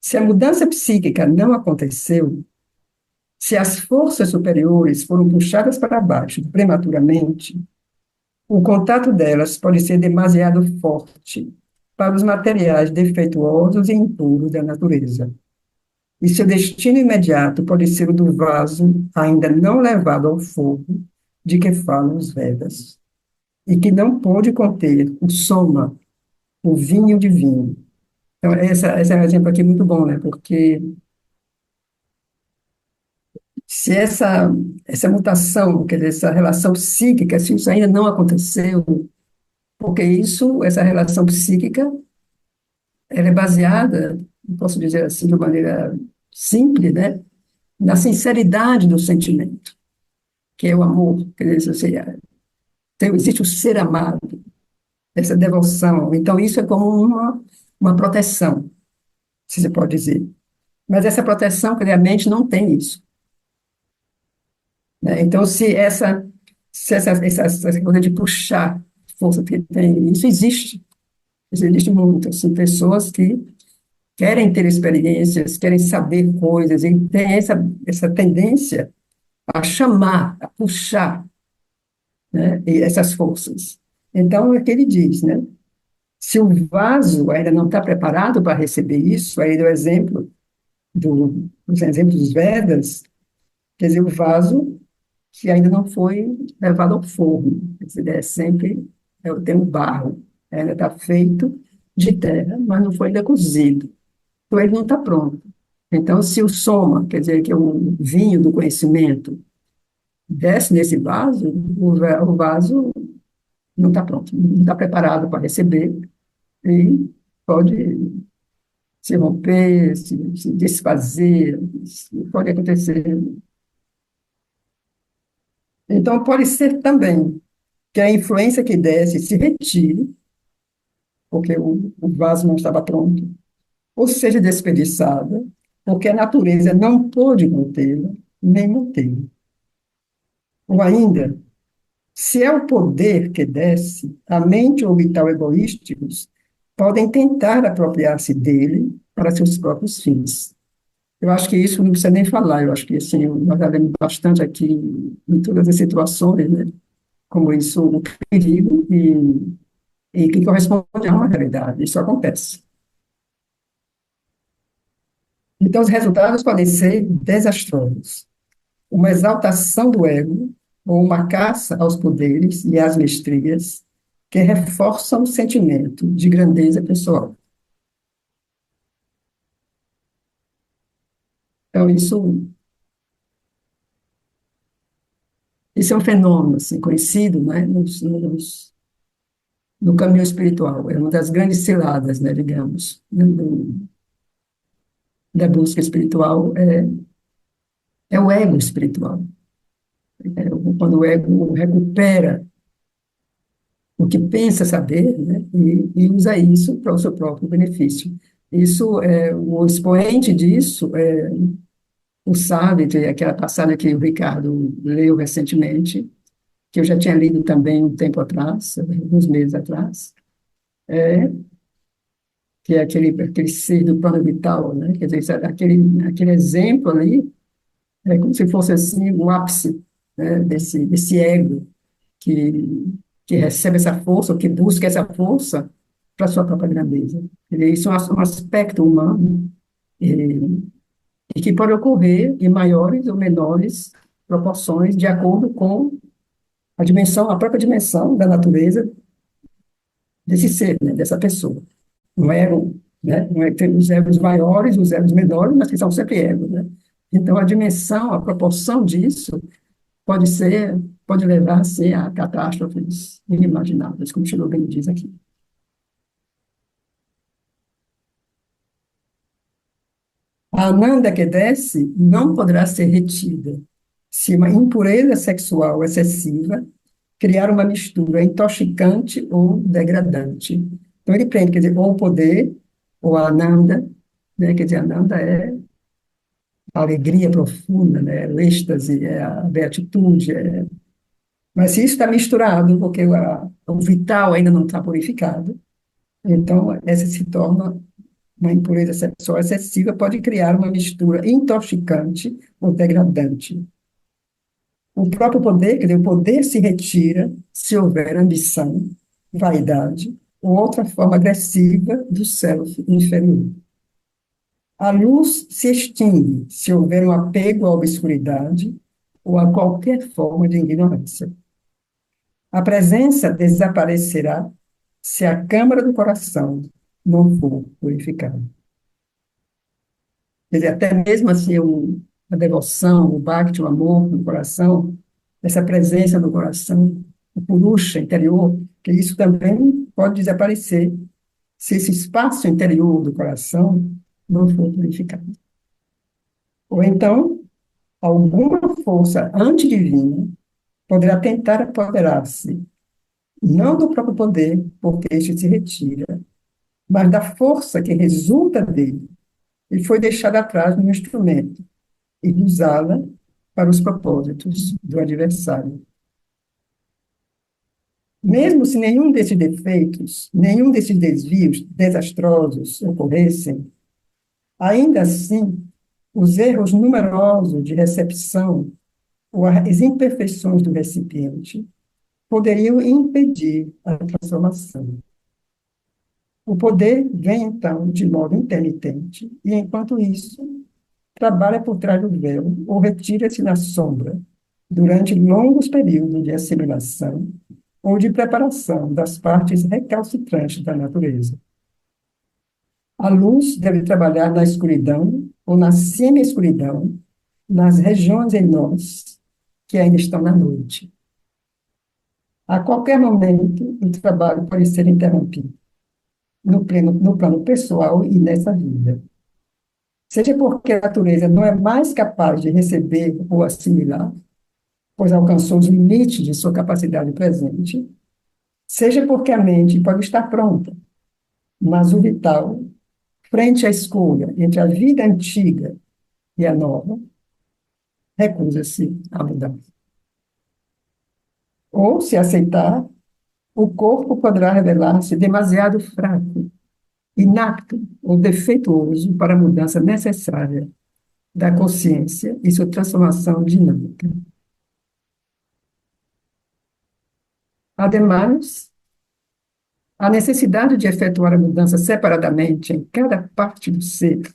Se a mudança psíquica não aconteceu, se as forças superiores foram puxadas para baixo prematuramente, o contato delas pode ser demasiado forte para os materiais defeituosos e impuros da natureza. E seu destino imediato pode ser o do vaso ainda não levado ao fogo, de que falam os Vedas, e que não pôde conter o soma, o vinho divino. Então, esse é um exemplo aqui muito bom, né? Porque se essa mutação, quer dizer, essa relação psíquica, se isso ainda não aconteceu, porque essa relação psíquica, ela é baseada, posso dizer assim, de maneira simples, né? Na sinceridade do sentimento, que é o amor, quer dizer, existe o ser amado, essa devoção. Então, isso é como uma proteção, se você pode dizer. Mas essa proteção, claramente, não tem isso, né? Então, essa coisa de puxar força que tem, isso existe muito, assim, pessoas que querem ter experiências, querem saber coisas, e tem essa tendência a chamar, a puxar, né, e essas forças. Então, é o que ele diz, né? Se o vaso ainda não está preparado para receber isso, aí do exemplo dos exemplos dos Vedas, quer dizer, o vaso que ainda não foi levado ao forno, quer dizer, tem um barro, ainda está feito de terra, mas não foi ainda cozido. Então, ele não está pronto. Então, se o soma, quer dizer, que é o vinho do conhecimento, desce nesse vaso, o vaso não está pronto, não está preparado para receber e pode se romper, se desfazer, pode acontecer. Então, pode ser também que a influência que desce se retire, porque o vaso não estava pronto, ou seja desperdiçada, porque a natureza não pôde contê-la, nem mantê-la. Ou ainda, se é o poder que desce, a mente ou o vital egoísticos podem tentar apropriar-se dele para seus próprios fins. Eu acho que isso não precisa nem falar, eu acho que assim, nós já vemos bastante aqui em todas as situações, né? Como isso, o perigo e que corresponde a uma realidade, isso acontece. Então, os resultados podem ser desastrosos. Uma exaltação do ego ou uma caça aos poderes e às mestrias que reforçam o sentimento de grandeza pessoal. Então, isso é um fenômeno assim, conhecido, né, no caminho espiritual. É uma das grandes ciladas, né, digamos, né, da busca espiritual, é o ego espiritual. Quando o ego recupera o que pensa saber, né, e usa isso para o seu próprio benefício. Isso, o expoente disso é o Savitri, aquela passagem que o Ricardo leu recentemente, que eu já tinha lido também um tempo atrás, alguns meses atrás, é, que é aquele ser do plano vital, né? Quer dizer, aquele exemplo ali é como se fosse assim o ápice, né, desse ego que, que recebe essa força, ou que busca essa força para sua própria grandeza. Quer dizer, isso é um aspecto humano e que pode ocorrer em maiores ou menores proporções, de acordo com a própria dimensão da natureza desse ser, né, dessa pessoa. Um ego, né, não é, tem os egos maiores, os egos menores, mas que são sempre egos, né? Então, a dimensão, a proporção disso pode ser, pode levar, assim, a catástrofes inimagináveis, como Chernobyl diz aqui. A Ananda que desce não poderá ser retida se uma impureza sexual excessiva criar uma mistura intoxicante ou degradante. Então, ele prende, quer dizer, ou o poder, ou a Ananda, né? Quer dizer, a Ananda é a alegria profunda, né? O êxtase, é a beatitude. Mas se isso está misturado, porque o vital ainda não está purificado, então essa se torna uma impureza sexual excessiva, pode criar uma mistura intoxicante ou degradante. O próprio poder, quer dizer, o poder se retira se houver ambição, vaidade ou outra forma agressiva do self inferior. A luz se extingue se houver um apego à obscuridade ou a qualquer forma de ignorância. A presença desaparecerá se a câmara do coração não for purificada. Quer dizer, até mesmo assim, a devoção, o bhakti, o amor no coração, essa presença no coração, o purusha interior, que isso também pode desaparecer se esse espaço interior do coração não for purificado. Ou então, alguma força antidivina poderá tentar apoderar-se, não do próprio poder, porque este se retira, mas da força que resulta dele e foi deixada atrás no instrumento, e usá-la para os propósitos do adversário. Mesmo se nenhum desses defeitos, nenhum desses desvios desastrosos ocorressem, ainda assim, os erros numerosos de recepção ou as imperfeições do recipiente poderiam impedir a transformação. O poder vem, então, de modo intermitente, e, enquanto isso, trabalha por trás do véu ou retira-se na sombra durante longos períodos de assimilação ou de preparação das partes recalcitrantes da natureza. A luz deve trabalhar na escuridão ou na semi-escuridão, nas regiões em nós que ainda estão na noite. A qualquer momento, o trabalho pode ser interrompido, no plano pessoal e nessa vida. Seja porque a natureza não é mais capaz de receber ou assimilar, pois alcançou os limites de sua capacidade presente, seja porque a mente pode estar pronta, mas o vital, frente à escolha entre a vida antiga e a nova, recusa-se a mudar. Ou, se aceitar, o corpo poderá revelar-se demasiado fraco, inapto ou defeituoso para a mudança necessária da consciência e sua transformação dinâmica. Ademais, a necessidade de efetuar a mudança separadamente em cada parte do ser,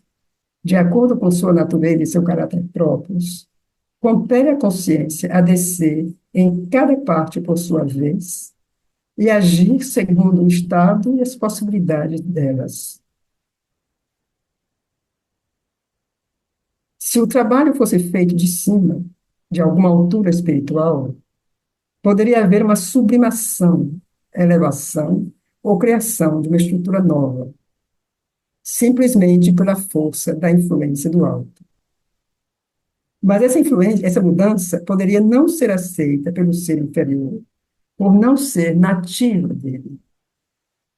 de acordo com sua natureza e seu caráter próprios, compele a consciência a descer em cada parte por sua vez e agir segundo o estado e as possibilidades delas. Se o trabalho fosse feito de cima, de alguma altura espiritual, poderia haver uma sublimação, elevação ou criação de uma estrutura nova, simplesmente pela força da influência do alto. Mas essa influência, essa mudança poderia não ser aceita pelo ser inferior, por não ser nativa dele.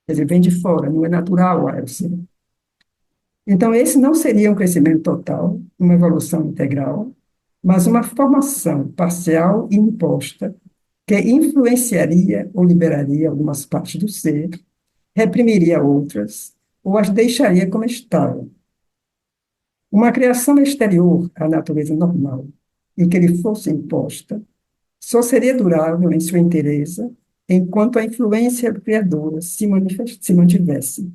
Quer dizer, vem de fora, não é natural ao ser. Então, esse não seria um crescimento total, uma evolução integral, mas uma formação parcial e imposta, que influenciaria ou liberaria algumas partes do ser, reprimiria outras, ou as deixaria como estavam. Uma criação exterior à natureza normal, e que lhe fosse imposta, só seria durável em sua inteireza enquanto a influência criadora se mantivesse.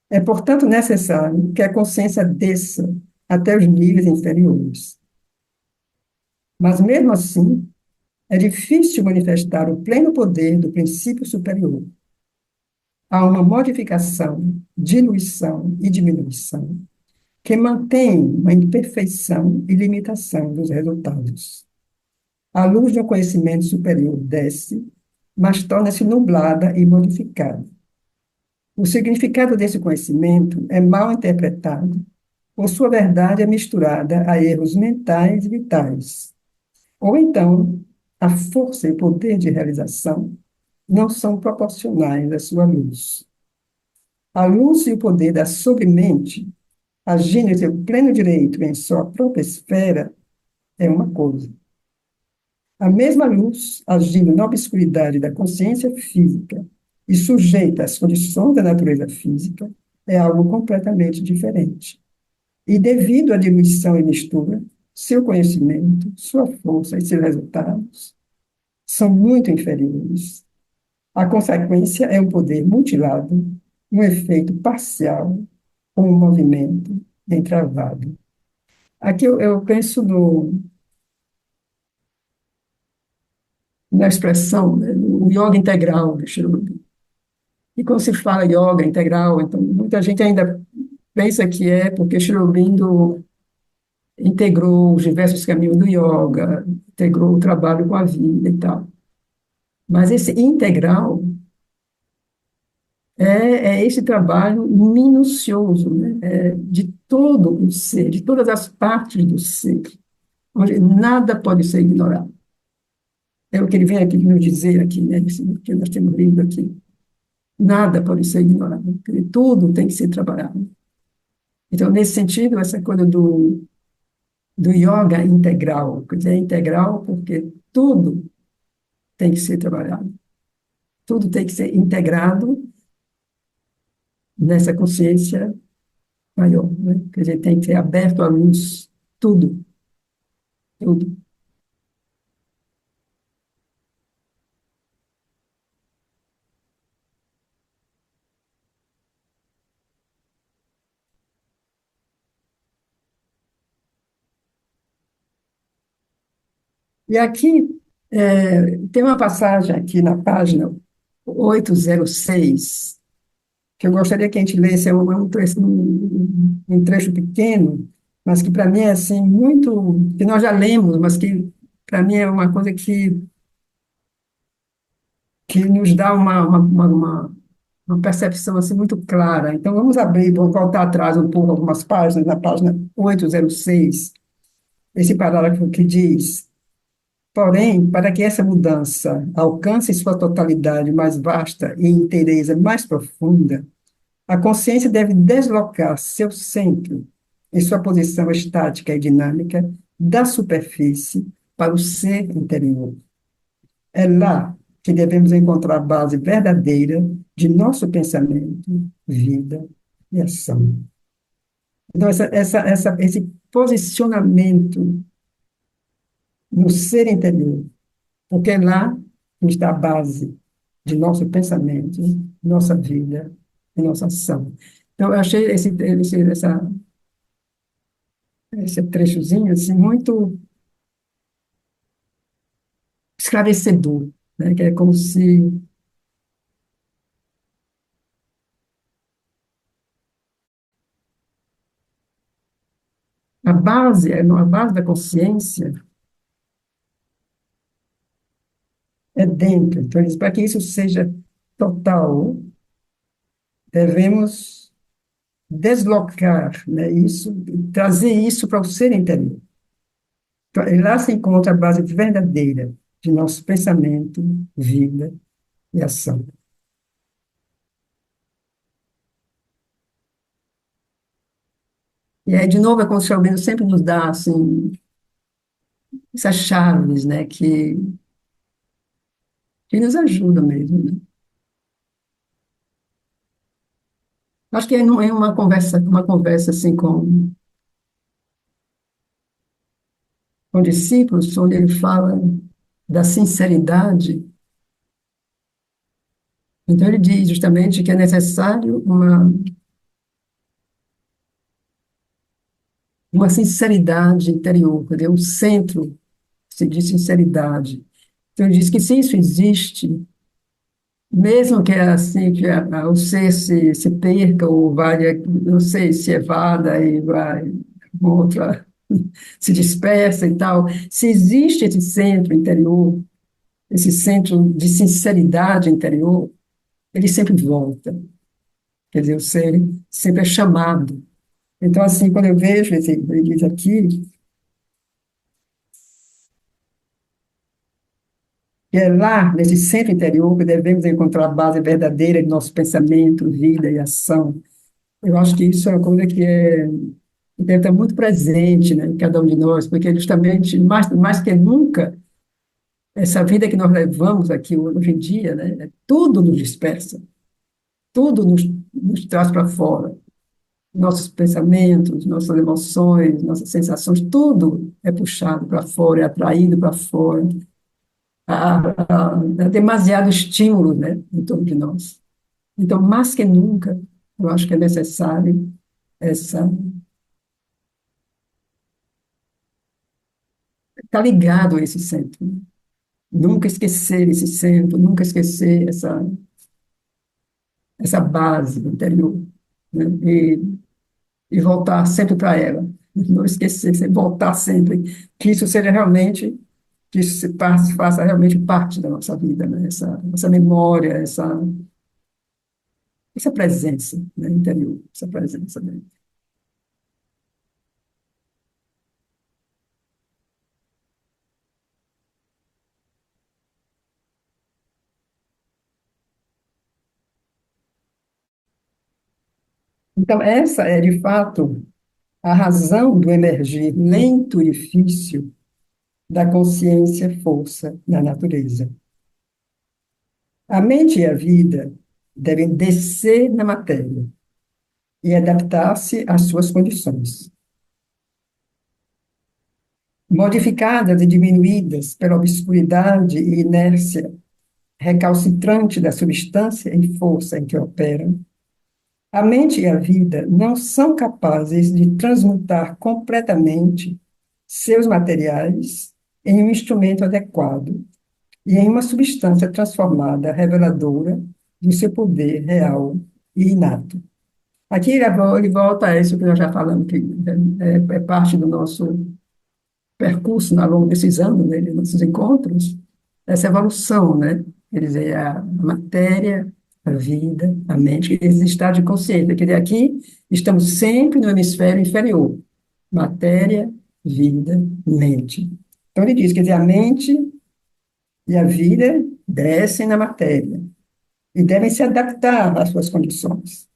É, portanto, necessário que a consciência desça até os níveis inferiores. Mas, mesmo assim, é difícil manifestar o pleno poder do princípio superior, há uma modificação, diluição e diminuição que mantém uma imperfeição e limitação dos resultados. A luz do conhecimento superior desce, mas torna-se nublada e modificada. O significado desse conhecimento é mal interpretado, ou sua verdade é misturada a erros mentais e vitais. Ou então, a força e o poder de realização não são proporcionais à sua luz. A luz e o poder da sobremente, agindo em seu pleno direito em sua própria esfera, é uma coisa. A mesma luz, agindo na obscuridade da consciência física e sujeita às condições da natureza física, é algo completamente diferente. E devido à diluição e mistura, seu conhecimento, sua força e seus resultados são muito inferiores. A consequência é um poder mutilado, um efeito parcial, um movimento entravado. Aqui eu penso na expressão, né, no yoga integral de Sri Aurobindo. E quando se fala yoga integral, então muita gente ainda pensa que é porque Sri Aurobindo integrou os diversos caminhos do yoga, integrou o trabalho com a vida e tal. Mas esse integral é esse trabalho minucioso, né? De todo o ser, de todas as partes do ser, onde nada pode ser ignorado. É o que ele vem aqui nos dizer aqui, né? Isso que nós temos lido aqui. Nada pode ser ignorado, porque tudo tem que ser trabalhado. Então, nesse sentido, essa coisa do yoga integral, quer dizer, é integral porque tudo tem que ser trabalhado. Tudo tem que ser integrado nessa consciência maior, né? Quer dizer, tem que ser aberto à luz, tudo, tudo. E aqui tem uma passagem aqui na página 806 que eu gostaria que a gente lesse, um trecho pequeno, mas que para mim é assim muito, que nós já lemos, mas que para mim é uma coisa que nos dá uma percepção assim muito clara. Então vamos abrir, vou voltar atrás um pouco algumas páginas, na página 806, esse parágrafo que diz: porém, para que essa mudança alcance sua totalidade mais vasta e inteireza mais profunda, a consciência deve deslocar seu centro em sua posição estática e dinâmica da superfície para o ser interior. É lá que devemos encontrar a base verdadeira de nosso pensamento, vida e ação. Então, esse posicionamento no ser interior, porque é lá que está a base de nosso pensamento, nossa vida e nossa ação. Então, eu achei esse trechozinho assim, muito esclarecedor, né? Que é como se a base da consciência é dentro. Então, para que isso seja total, devemos deslocar, né, isso, trazer isso para o ser interior. Então, lá se encontra a base verdadeira de nosso pensamento, vida e ação. E aí, de novo, é como se o Albino sempre nos dá, assim, essas chaves, né, que nos ajudam mesmo, né? Acho que é em uma conversa assim com discípulos, onde ele fala da sinceridade. Então, ele diz justamente que é necessário uma sinceridade interior, quer dizer, um centro de sinceridade. Então, ele diz que se isso existe, mesmo que é assim, que o ser se perca ou vai, não sei, se evada e vai outra, se dispersa e tal, se existe esse centro interior, esse centro de sinceridade interior, ele sempre volta. Quer dizer, o ser sempre é chamado. Então, assim, quando eu vejo, ele diz aqui, que é lá, nesse centro interior, que devemos encontrar a base verdadeira de nosso pensamento, vida e ação. Eu acho que isso é uma coisa que deve estar muito presente, né, em cada um de nós, porque justamente, mais que nunca, essa vida que nós levamos aqui hoje em dia, né, tudo nos dispersa, tudo nos traz para fora. Nossos pensamentos, nossas emoções, nossas sensações, tudo é puxado para fora, é atraído para fora. Há demasiado estímulo, né, em torno de nós. Então, mais que nunca, eu acho que é necessário essa estar ligado a esse centro. Né? Nunca esquecer esse centro, nunca esquecer essa base interior, né? E voltar sempre para ela. Não esquecer, sempre voltar sempre. Que isso seja realmente, que isso faça realmente parte da nossa vida, né? Essa memória, essa presença, né, interior, essa presença. Né? Então, essa é, de fato, a razão do emergir lento e difícil da consciência-força da natureza. A mente e a vida devem descer na matéria e adaptar-se às suas condições. Modificadas e diminuídas pela obscuridade e inércia recalcitrante da substância e força em que operam, a mente e a vida não são capazes de transmutar completamente seus materiais em um instrumento adequado e em uma substância transformada, reveladora do seu poder real e inato. Aqui ele volta a isso que nós já falamos, que é parte do nosso percurso ao longo desses anos, né, de nossos encontros, essa evolução, né? Quer dizer, a matéria, a vida, a mente, esse estado de consciência. Quer dizer, aqui estamos sempre no hemisfério inferior. Matéria, vida, mente. Então ele diz, quer dizer, a mente e a vida descem na matéria e devem se adaptar às suas condições.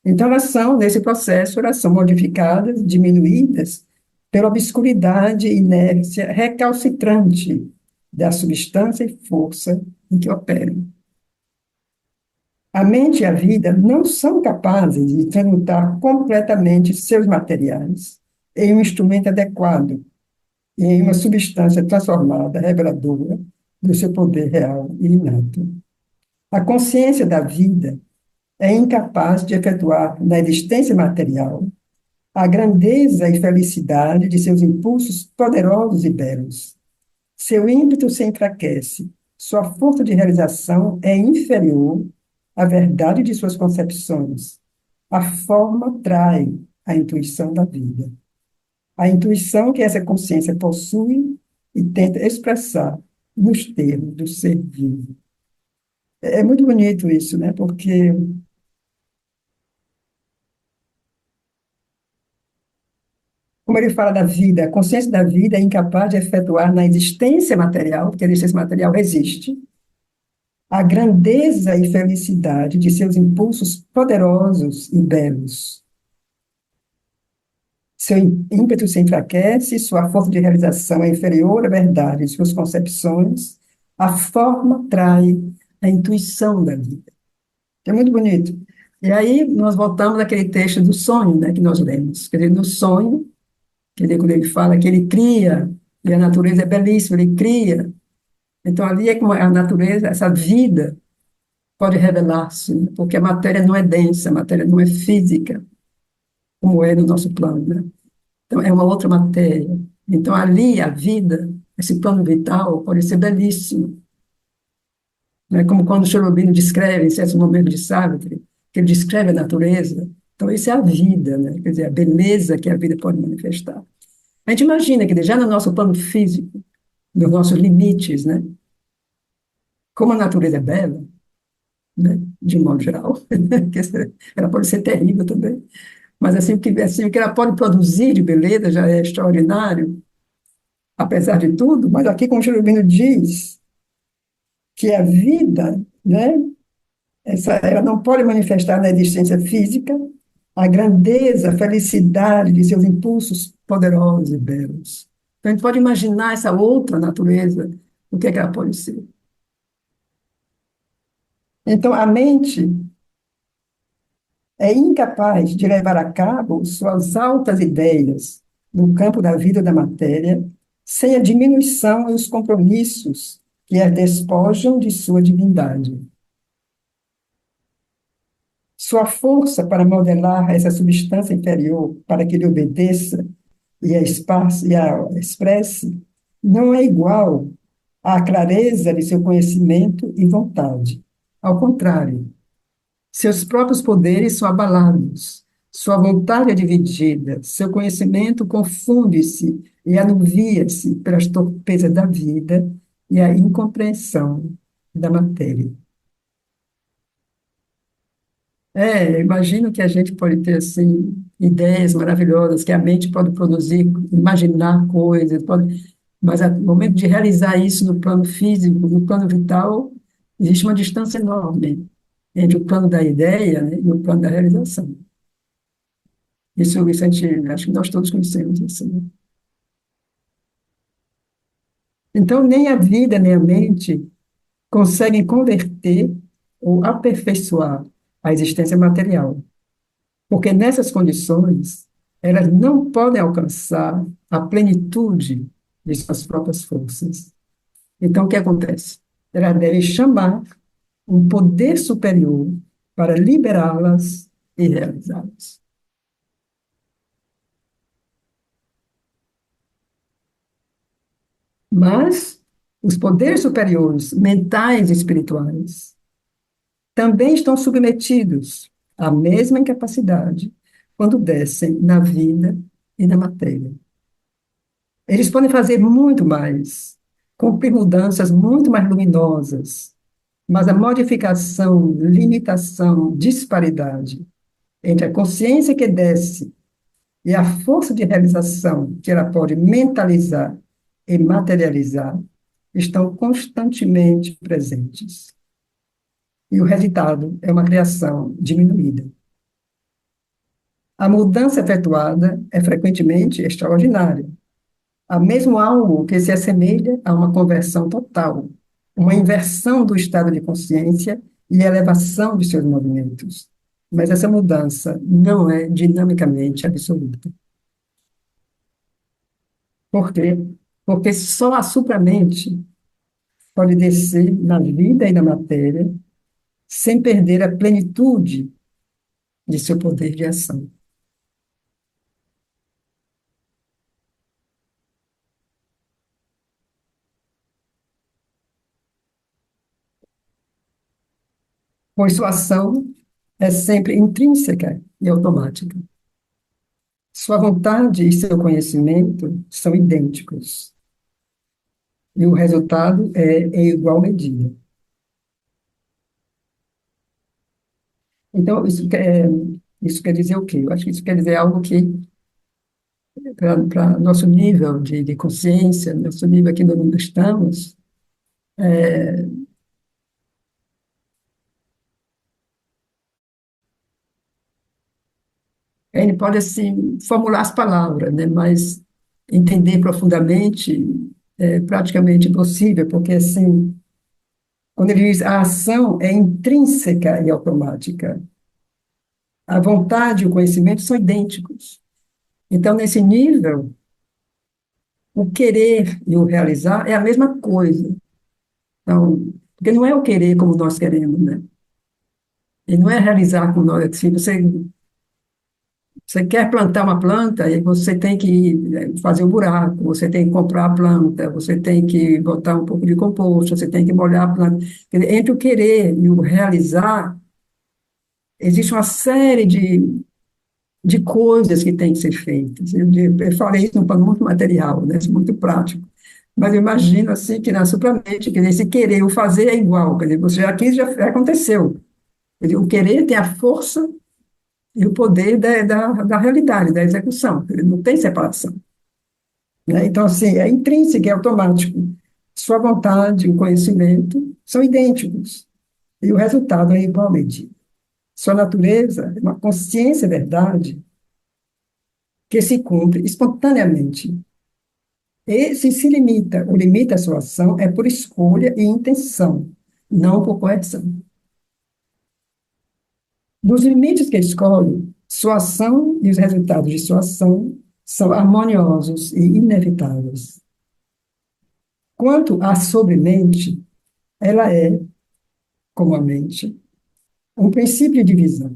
Então, elas são, nesse processo, elas são modificadas, diminuídas pela obscuridade e inércia recalcitrante da substância e força em que operam. A mente e a vida não são capazes de transmutar completamente seus materiais em um instrumento adequado e em uma substância transformada, reveladora do seu poder real e inato. A consciência da vida é incapaz de efetuar na existência material a grandeza e felicidade de seus impulsos poderosos e belos. Seu ímpeto se enfraquece, sua força de realização é inferior à verdade de suas concepções. A forma trai a intuição da vida. A intuição que essa consciência possui e tenta expressar nos termos do ser vivo. É muito bonito isso, né? Porque como ele fala da vida, a consciência da vida é incapaz de efetuar na existência material, porque a existência material existe, a grandeza e felicidade de seus impulsos poderosos e belos. Seu ímpeto se enfraquece, sua força de realização é inferior à verdade de suas concepções, a forma trai a intuição da vida. É muito bonito. E aí nós voltamos àquele texto do sonho, né, que nós lemos. Quer dizer, no sonho, quando ele fala que ele cria, e a natureza é belíssima, ele cria. Então, ali é como a natureza, essa vida, pode revelar-se, né? Porque a matéria não é densa, a matéria não é física, como é no nosso plano, né? Então, é uma outra matéria. Então, ali, a vida, esse plano vital, pode ser belíssimo. né? Como quando Cherubino descreve, em certos momentos de Sartre, que ele descreve a natureza. Então, isso é a vida, né? Quer dizer, a beleza que a vida pode manifestar. A gente imagina que já no nosso plano físico, nos nossos limites, né? Como a natureza é bela, né? De um modo geral, ela pode ser terrível também, mas assim, o que ela pode produzir de beleza já é extraordinário, apesar de tudo. Mas aqui, como o Cherubino diz, que a vida, né? Ela não pode manifestar na existência física a grandeza, a felicidade de seus impulsos poderosos e belos. Então, a gente pode imaginar essa outra natureza, o que é que ela pode ser. Então, a mente é incapaz de levar a cabo suas altas ideias no campo da vida e da matéria, sem a diminuição e os compromissos que a despojam de sua divindade. Sua força para modelar essa substância inferior para que lhe obedeça e a expresse não é igual à clareza de seu conhecimento e vontade. Ao contrário, seus próprios poderes são abalados, sua vontade é dividida, seu conhecimento confunde-se e anuvia-se pelas torpezas da vida e a incompreensão da matéria. Eu imagino que a gente pode ter, assim, ideias maravilhosas, que a mente pode produzir, imaginar coisas, mas no momento de realizar isso no plano físico, no plano vital, existe uma distância enorme entre o plano da ideia, né, e o plano da realização. Isso a gente, acho que nós todos conhecemos isso, né? Então, nem a vida, nem a mente conseguem converter ou aperfeiçoar a existência material. Porque nessas condições, elas não podem alcançar a plenitude de suas próprias forças. Então, o que acontece? Elas devem chamar um poder superior para liberá-las e realizá-las. Mas os poderes superiores, mentais e espirituais, também estão submetidos à mesma incapacidade quando descem na vida e na matéria. Eles podem fazer muito mais, cumprir mudanças muito mais luminosas, mas a modificação, limitação, disparidade entre a consciência que desce e a força de realização que ela pode mentalizar e materializar estão constantemente presentes. E o resultado é uma criação diminuída. A mudança efetuada é frequentemente extraordinária. Há mesmo algo que se assemelha a uma conversão total, uma inversão do estado de consciência e elevação de seus movimentos. Mas essa mudança não é dinamicamente absoluta. Por quê? Porque só a supramente pode descer na vida e na matéria sem perder a plenitude de seu poder de ação. Pois sua ação é sempre intrínseca e automática. Sua vontade e seu conhecimento são idênticos, e o resultado é em igual medida. Então, isso quer dizer o quê? Eu acho que isso quer dizer algo que, para nosso nível de consciência, nosso nível aqui no mundo estamos, ele pode, assim, formular as palavras, né? Mas entender profundamente é praticamente impossível, porque, assim, quando ele diz a ação é intrínseca e automática, a vontade e o conhecimento são idênticos. Então, nesse nível, o querer e o realizar é a mesma coisa. Então, porque não é o querer como nós queremos, né? E não é realizar como nós, assim, Você quer plantar uma planta e você tem que fazer um buraco, você tem que comprar a planta, você tem que botar um pouco de composto, você tem que molhar a planta. Quer dizer, entre o querer e o realizar, existe uma série de coisas que têm que ser feitas. Eu falei isso num plano muito material, né, muito prático. Mas eu imagino assim que na supramente, quer dizer, esse querer, o fazer é igual, quer dizer, você já quis, já aconteceu. Quer dizer, o querer tem a força e o poder da realidade, da execução. Ele não tem separação. Né? Então, assim, é intrínseco, é automático. Sua vontade e o conhecimento são idênticos. E o resultado é igualmente. Sua natureza é uma consciência verdade que se cumpre espontaneamente. E se limita, o limite à sua ação é por escolha e intenção, não por coerção. Nos limites que escolhe, sua ação e os resultados de sua ação são harmoniosos e inevitáveis. Quanto à sobremente, ela é, como a mente, um princípio de visão.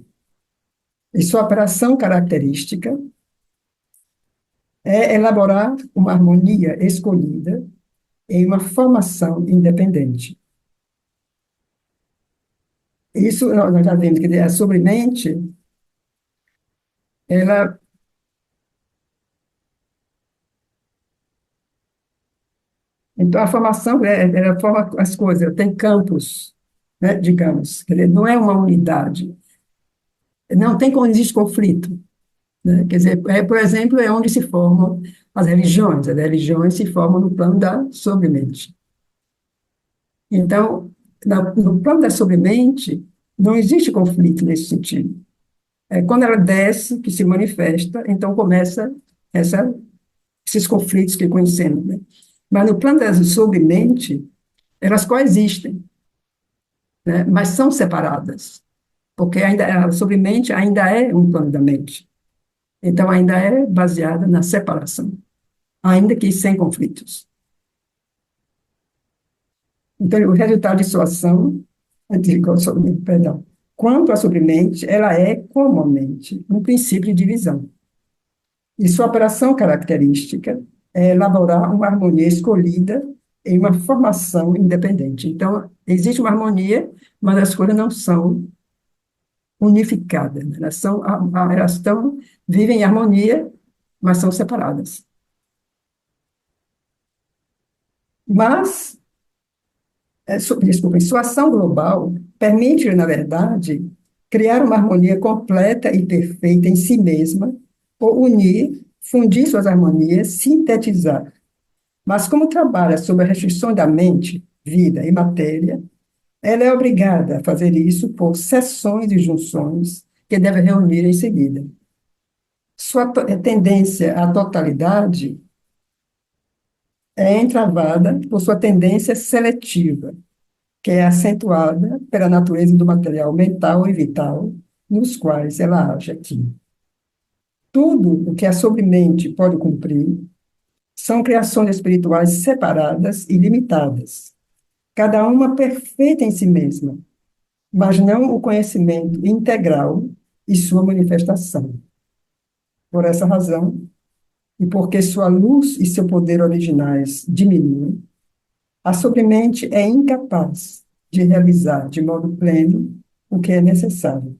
E sua operação característica é elaborar uma harmonia escolhida em uma formação independente. Isso nós já vimos que a sobremente, ela, então a formação, ela forma as coisas, tem campos, né, digamos, quer dizer, não é uma unidade, não tem como existe conflito, né? Quer dizer, por exemplo, é onde se formam as religiões se formam no plano da sobremente. Então, no plano da sobremente, não existe conflito nesse sentido. É quando ela desce, que se manifesta, então começa essa, esses conflitos que conhecemos, né? Mas no plano da sobremente, elas coexistem, né? Mas são separadas, porque ainda, a sobremente ainda é um plano da mente. Então, ainda é baseada na separação, ainda que sem conflitos. Então, o resultado de sua ação, perdão, quanto à sobremente, ela é, como a mente, um princípio de divisão. E sua operação característica é elaborar uma harmonia escolhida em uma formação independente. Então, existe uma harmonia, mas as coisas não são unificadas. Né? Elas estão, vivem em harmonia, mas são separadas. Mas desculpa, sua ação global permite, na verdade, criar uma harmonia completa e perfeita em si mesma, ou unir, fundir suas harmonias, sintetizar. Mas como trabalha sob a restrição da mente, vida e matéria, ela é obrigada a fazer isso por seções e junções que deve reunir em seguida. Sua tendência à totalidade é entravada por sua tendência seletiva, que é acentuada pela natureza do material mental e vital, nos quais ela age aqui. Tudo o que a sobremente pode cumprir são criações espirituais separadas e limitadas, cada uma perfeita em si mesma, mas não o conhecimento integral e sua manifestação. Por essa razão, e porque sua luz e seu poder originais diminuem, a sobremente é incapaz de realizar de modo pleno o que é necessário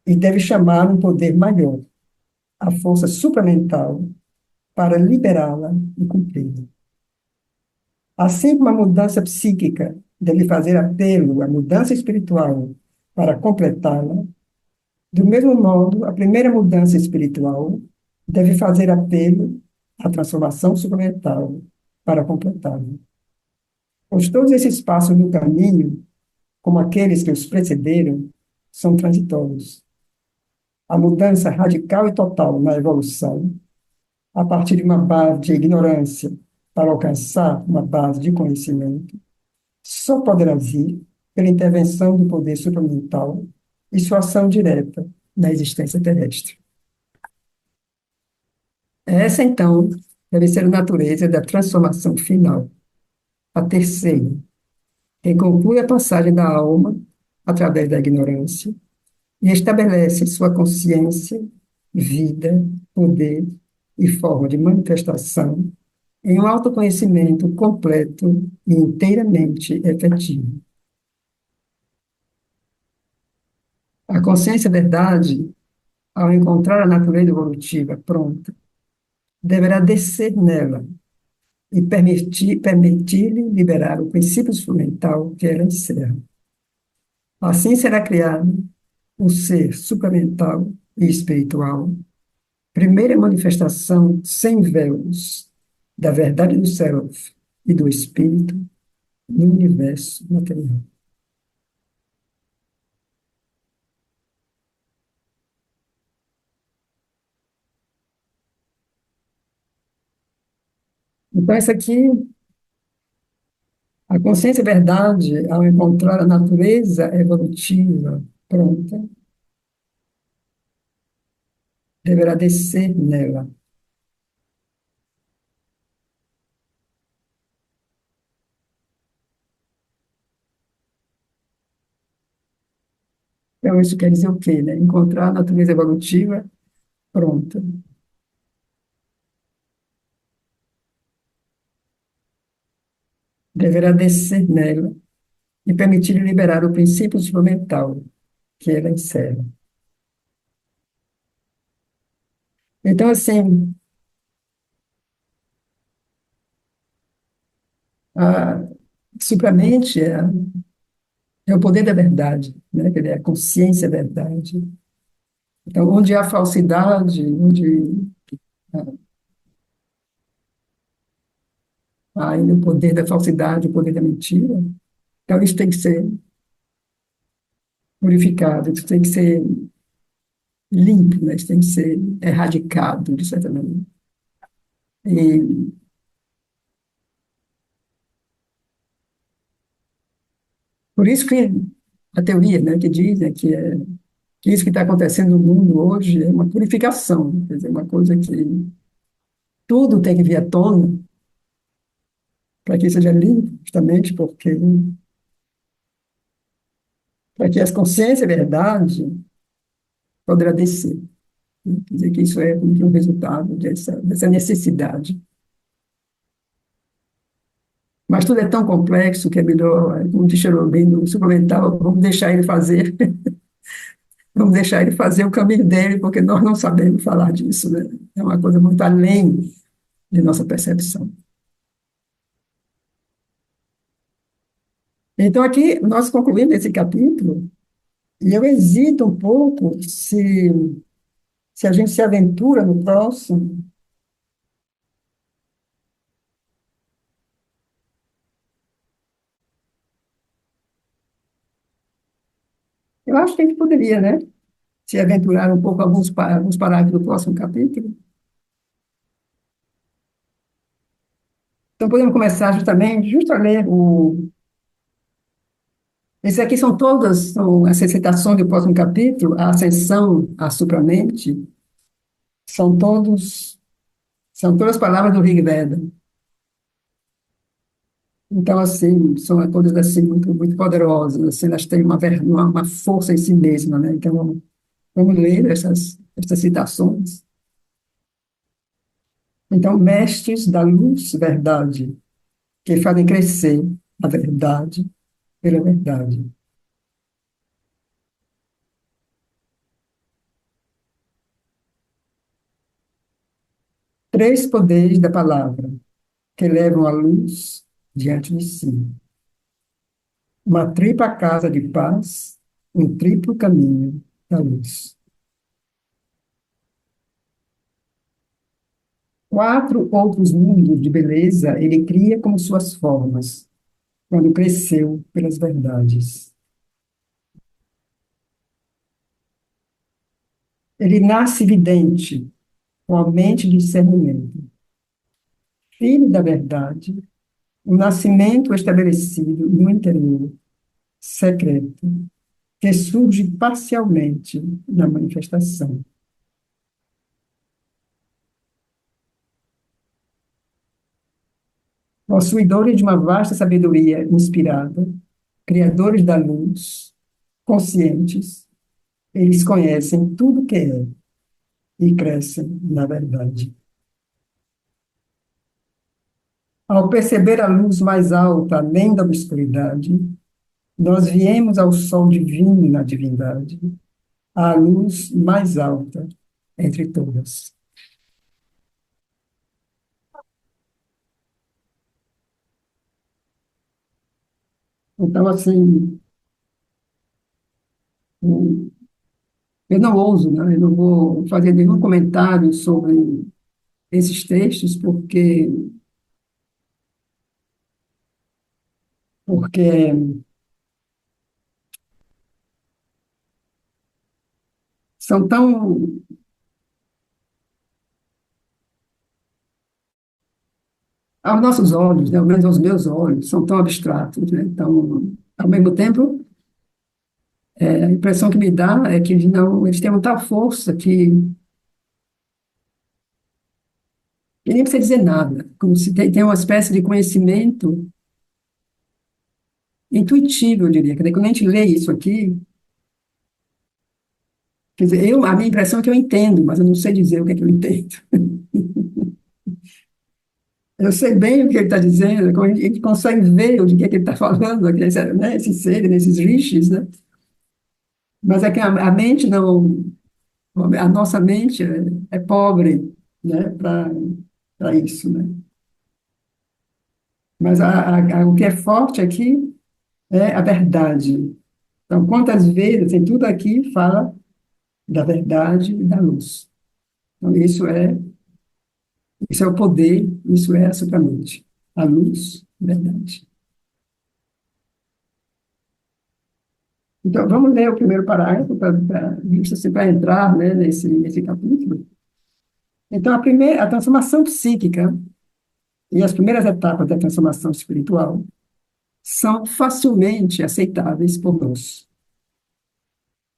e deve chamar um poder maior, a força supramental, para liberá-la e cumpri-la. Assim como a mudança psíquica deve fazer apelo à mudança espiritual para completá-la, do mesmo modo, a primeira mudança espiritual deve fazer apelo à transformação supramental para completá-la. Pois todos esses passos no caminho, como aqueles que os precederam, são transitórios. A mudança radical e total na evolução, a partir de uma base de ignorância para alcançar uma base de conhecimento, só poderá vir pela intervenção do poder supramental e sua ação direta na existência terrestre. Essa, então, deve ser a natureza da transformação final, a terceira, que conclui a passagem da alma através da ignorância e estabelece sua consciência vida, poder e forma de manifestação em um autoconhecimento completo e inteiramente efetivo. A consciência verdade, ao encontrar a natureza evolutiva pronta, deverá descer nela e permitir-lhe liberar o princípio fundamental que ela encerra. Assim será criado o ser supramental e espiritual, primeira manifestação sem véus da verdade do self e do espírito no universo material. Então, essa aqui, a consciência verdade, ao encontrar a natureza evolutiva pronta, deverá descer nela. Então, isso quer dizer o quê, né? Encontrar a natureza evolutiva pronta. Deverá descer nela e permitir liberar o princípio instrumental que ela encerra. Então, assim, a supramente é o poder da verdade, né? Quer dizer, a consciência da verdade. Então, onde há falsidade, onde há ainda o poder da falsidade, o poder da mentira, então isso tem que ser purificado, isso tem que ser limpo, né? Isso tem que ser erradicado, de certa maneira. E por isso que a teoria, né, que diz, né, que isso que está acontecendo no mundo hoje é uma purificação, quer dizer, uma coisa que tudo tem que vir à tona para que seja limpo, justamente porque para que as consciências verdade poderá descer. Né? Quer dizer que isso é como que um resultado dessa necessidade. Mas tudo é tão complexo que é melhor, como disse bem no suplementar, vamos deixar ele fazer, vamos deixar ele fazer o caminho dele, porque nós não sabemos falar disso, né? É uma coisa muito além de nossa percepção. Então, aqui, nós concluímos esse capítulo, e eu hesito um pouco se a gente se aventura no próximo. Eu acho que a gente poderia, né, se aventurar um pouco alguns parágrafos do próximo capítulo. Então, podemos começar justamente, justo a ler o... Esses aqui são todas são as recitações do próximo capítulo, a ascensão à supramente, são todos, são todas palavras do Rig Veda. Então, assim, são todas assim, muito poderosas, assim, elas têm uma força em si mesma, né? Então, vamos ler essas citações. Então, mestres da luz, verdade, que fazem crescer a verdade pela verdade. Três poderes da palavra, que levam a luz diante de si. Uma tripla casa de paz, um triplo caminho da luz. Quatro outros mundos de beleza ele cria como suas formas, quando cresceu pelas verdades. Ele nasce vidente, com a mente de discernimento. Filho da verdade, o nascimento estabelecido no interior, secreto, que surge parcialmente na manifestação. Possuidores de uma vasta sabedoria inspirada, criadores da luz, conscientes, eles conhecem tudo que é, e crescem na verdade. Ao perceber a luz mais alta, além da obscuridade, nós viemos ao sol divino na divindade, à luz mais alta entre todas. Então, assim, eu não ouso, né? Eu não vou fazer nenhum comentário sobre esses textos, porque são tão, aos nossos olhos, né? Ao menos aos meus olhos, são tão abstratos, né? Então, ao mesmo tempo, a impressão que me dá é que eles têm uma tal força que nem precisa dizer nada, como se tem uma espécie de conhecimento intuitivo, eu diria. Quer dizer, quando a gente lê isso aqui, quer dizer, a minha impressão é que eu entendo, mas eu não sei dizer o que é que eu entendo. Eu sei bem o que ele está dizendo, como a gente consegue ver de que é que ele está falando, aqui, né, esses seres, esses rishis, né? Mas é que a mente não, a nossa mente é pobre, né, para isso, né? Mas o que é forte aqui é a verdade. Então, quantas vezes, em tudo aqui, fala da verdade e da luz. Então, isso é o poder, isso é a supramente. A luz, a verdade. Então, vamos ler o primeiro parágrafo para entrar, né, nesse capítulo. Então, a transformação psíquica e as primeiras etapas da transformação espiritual são facilmente aceitáveis por nós.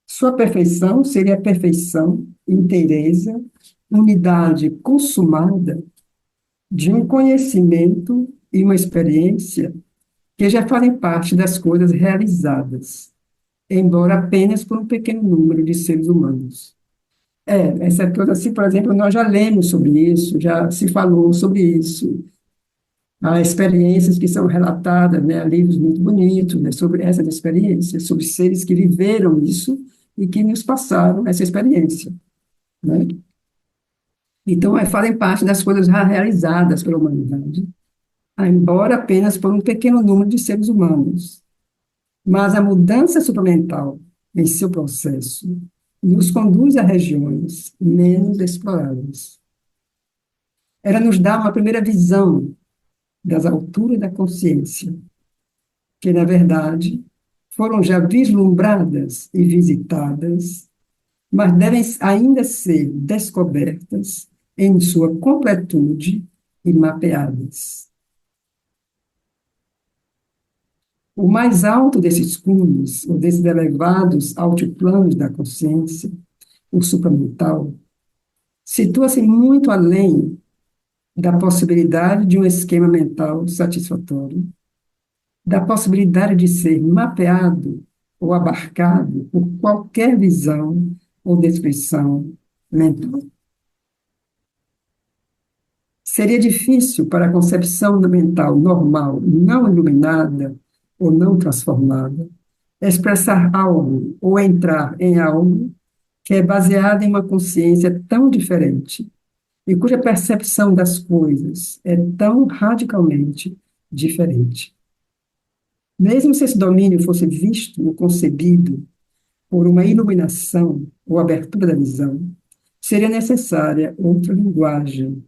Sua perfeição seria a perfeição, inteireza, unidade consumada de um conhecimento e uma experiência que já fazem parte das coisas realizadas, embora apenas por um pequeno número de seres humanos. Essa coisa assim, por exemplo, nós já lemos sobre isso, já se falou sobre isso. Há experiências que são relatadas, né, há livros muito bonitos, né, sobre essas experiências, sobre seres que viveram isso e que nos passaram essa experiência, né? Então, fazem parte das coisas já realizadas pela humanidade, embora apenas por um pequeno número de seres humanos. Mas a mudança supramental em seu processo nos conduz a regiões menos exploradas. Ela nos dá uma primeira visão das alturas da consciência, que, na verdade, foram já vislumbradas e visitadas, mas devem ainda ser descobertas em sua completude e mapeadas. O mais alto desses cumes, ou desses elevados altiplanos da consciência, o supramental, situa-se muito além da possibilidade de um esquema mental satisfatório, da possibilidade de ser mapeado ou abarcado por qualquer visão ou descrição mental. Seria difícil para a concepção mental normal, não iluminada ou não transformada, expressar algo ou entrar em algo que é baseado em uma consciência tão diferente e cuja percepção das coisas é tão radicalmente diferente. Mesmo se esse domínio fosse visto ou concebido por uma iluminação ou abertura da visão, seria necessária outra linguagem,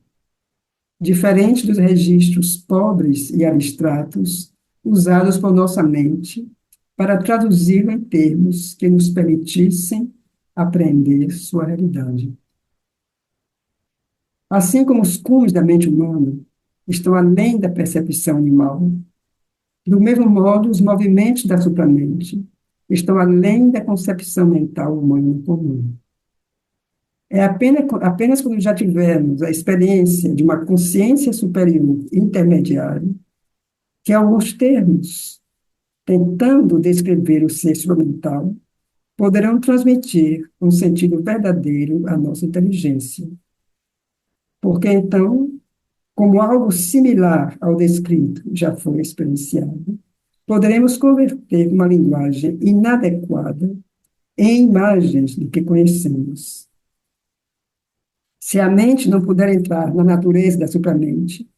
diferente dos registros pobres e abstratos usados por nossa mente para traduzi-lo em termos que nos permitissem aprender sua realidade. Assim como os cumes da mente humana estão além da percepção animal, do mesmo modo, os movimentos da supramente estão além da concepção mental humana comum. É apenas quando já tivermos a experiência de uma consciência superior intermediária que alguns termos, tentando descrever o ser supramental, poderão transmitir um sentido verdadeiro à nossa inteligência, porque então, como algo similar ao descrito já foi experienciado, poderemos converter uma linguagem inadequada em imagens do que conhecemos. Se a mente não puder entrar na natureza da supramente,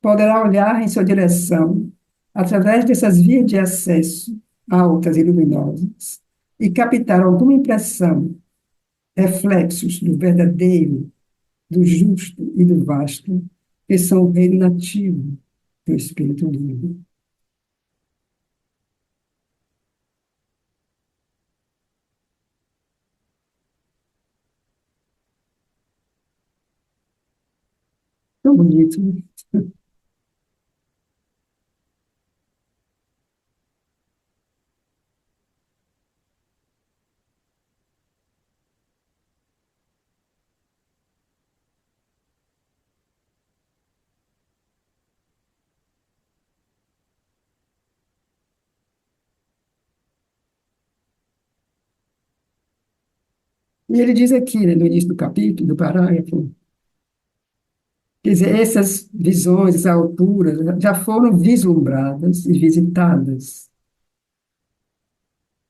poderá olhar em sua direção através dessas vias de acesso altas e luminosas e captar alguma impressão, reflexos do verdadeiro, do justo e do vasto, que são o reino nativo do espírito livre. Tão bonito, né? E ele diz aqui, né, no início do capítulo, do parágrafo, quer dizer, essas visões, essas alturas, já foram vislumbradas e visitadas.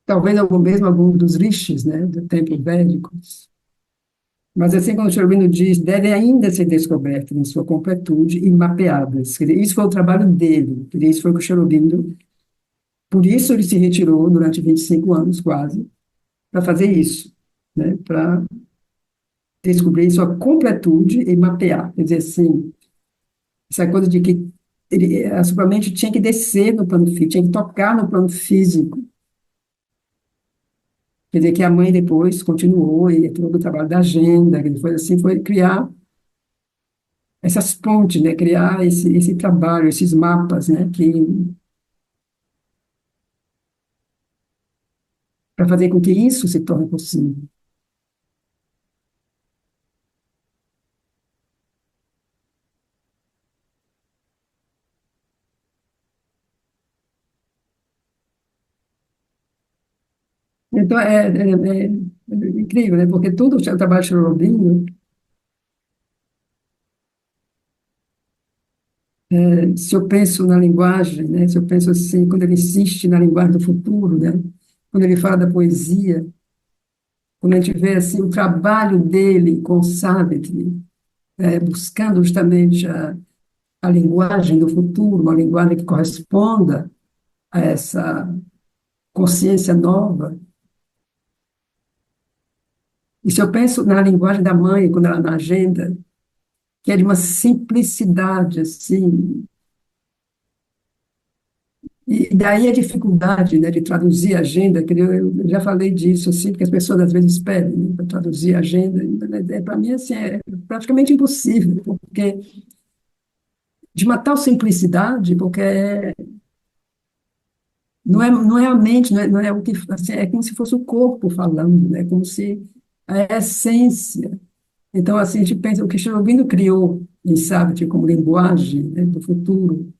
Talvez mesmo algum dos rishis, né, do templo védicos. Mas, assim como o Sri diz, devem ainda ser descobertas em sua completude e mapeadas. Quer dizer, isso foi o trabalho dele, quer dizer, isso foi o que o Sri Aurobindo, por isso ele se retirou durante 25 anos, quase, para fazer isso, né, para descobrir sua completude e mapear. Quer dizer, assim, essa coisa de que a sua mente tinha que descer no plano físico, tinha que tocar no plano físico. Quer dizer, que a mãe depois continuou e todo o trabalho da agenda, que foi assim, foi criar essas pontes, né? Criar esse trabalho, esses mapas, né? Para fazer com que isso se torne possível. Então, é incrível, né? Porque todo o trabalho de Cherubim, se eu penso na linguagem, né? Se eu penso assim, quando ele insiste na linguagem do futuro, né? Quando ele fala da poesia, quando a gente vê assim, o trabalho dele com o Savitri, buscando justamente a linguagem do futuro, uma linguagem que corresponda a essa consciência nova. E se eu penso na linguagem da mãe, quando ela na agenda, que é de uma simplicidade, assim, e daí a dificuldade, né, de traduzir a agenda, que eu já falei disso, assim, porque as pessoas às vezes pedem, né, para traduzir a agenda, para mim, assim, é praticamente impossível, porque de uma tal simplicidade, porque não é a mente, não é o que, assim, é como se fosse o corpo falando, né, como se a essência. Então, assim, a gente pensa, o que Cherubino criou em Sábio como linguagem, né, do futuro,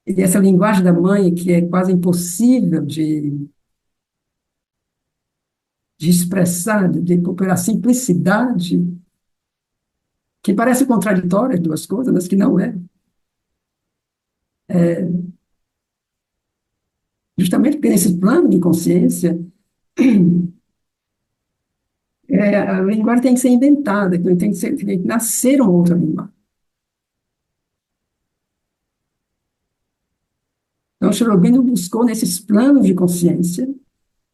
e essa linguagem da mãe, que é quase impossível de expressar, pela simplicidade, que parece contraditória as duas coisas, mas que não é. Justamente porque nesse plano de consciência, a linguagem tem que ser inventada, tem que nascer uma outra linguagem. Então, Cherubino buscou nesses planos de consciência,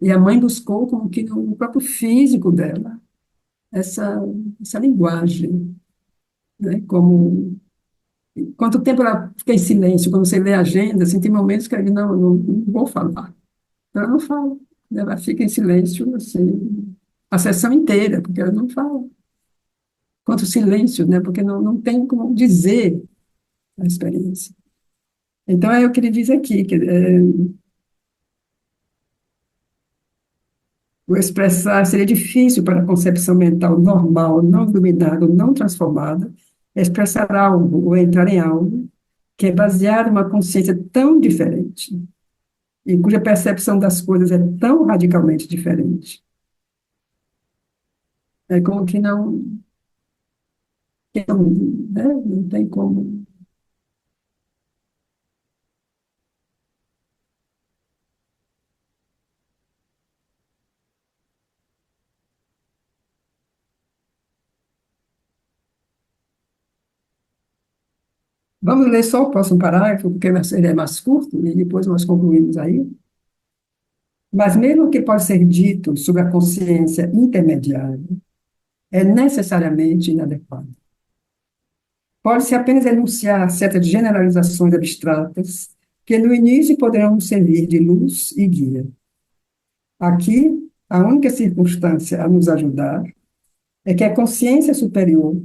e a mãe buscou como que no próprio físico dela, essa, essa linguagem, né? Como quanto tempo ela fica em silêncio quando você lê a agenda, assim, tem momentos que ela diz, não vou falar. Ela não fala, ela fica em silêncio, assim, a sessão inteira, porque ela não fala. Quanto silêncio, né? Porque não tem como dizer a experiência. Então, é o que ele diz aqui, que o expressar seria difícil para a concepção mental normal, não dominada, não transformada, expressar algo ou entrar em algo que é baseado em uma consciência tão diferente. e cuja percepção das coisas é tão radicalmente diferente. É como que não, né? Não tem como. Vamos ler só o próximo parágrafo, porque ele é mais curto, e depois nós concluímos aí. Mas mesmo o que pode ser dito sobre a consciência intermediária é necessariamente inadequado. Pode-se apenas enunciar certas generalizações abstratas que no início poderão servir de luz e guia. Aqui, a única circunstância a nos ajudar é que a consciência superior,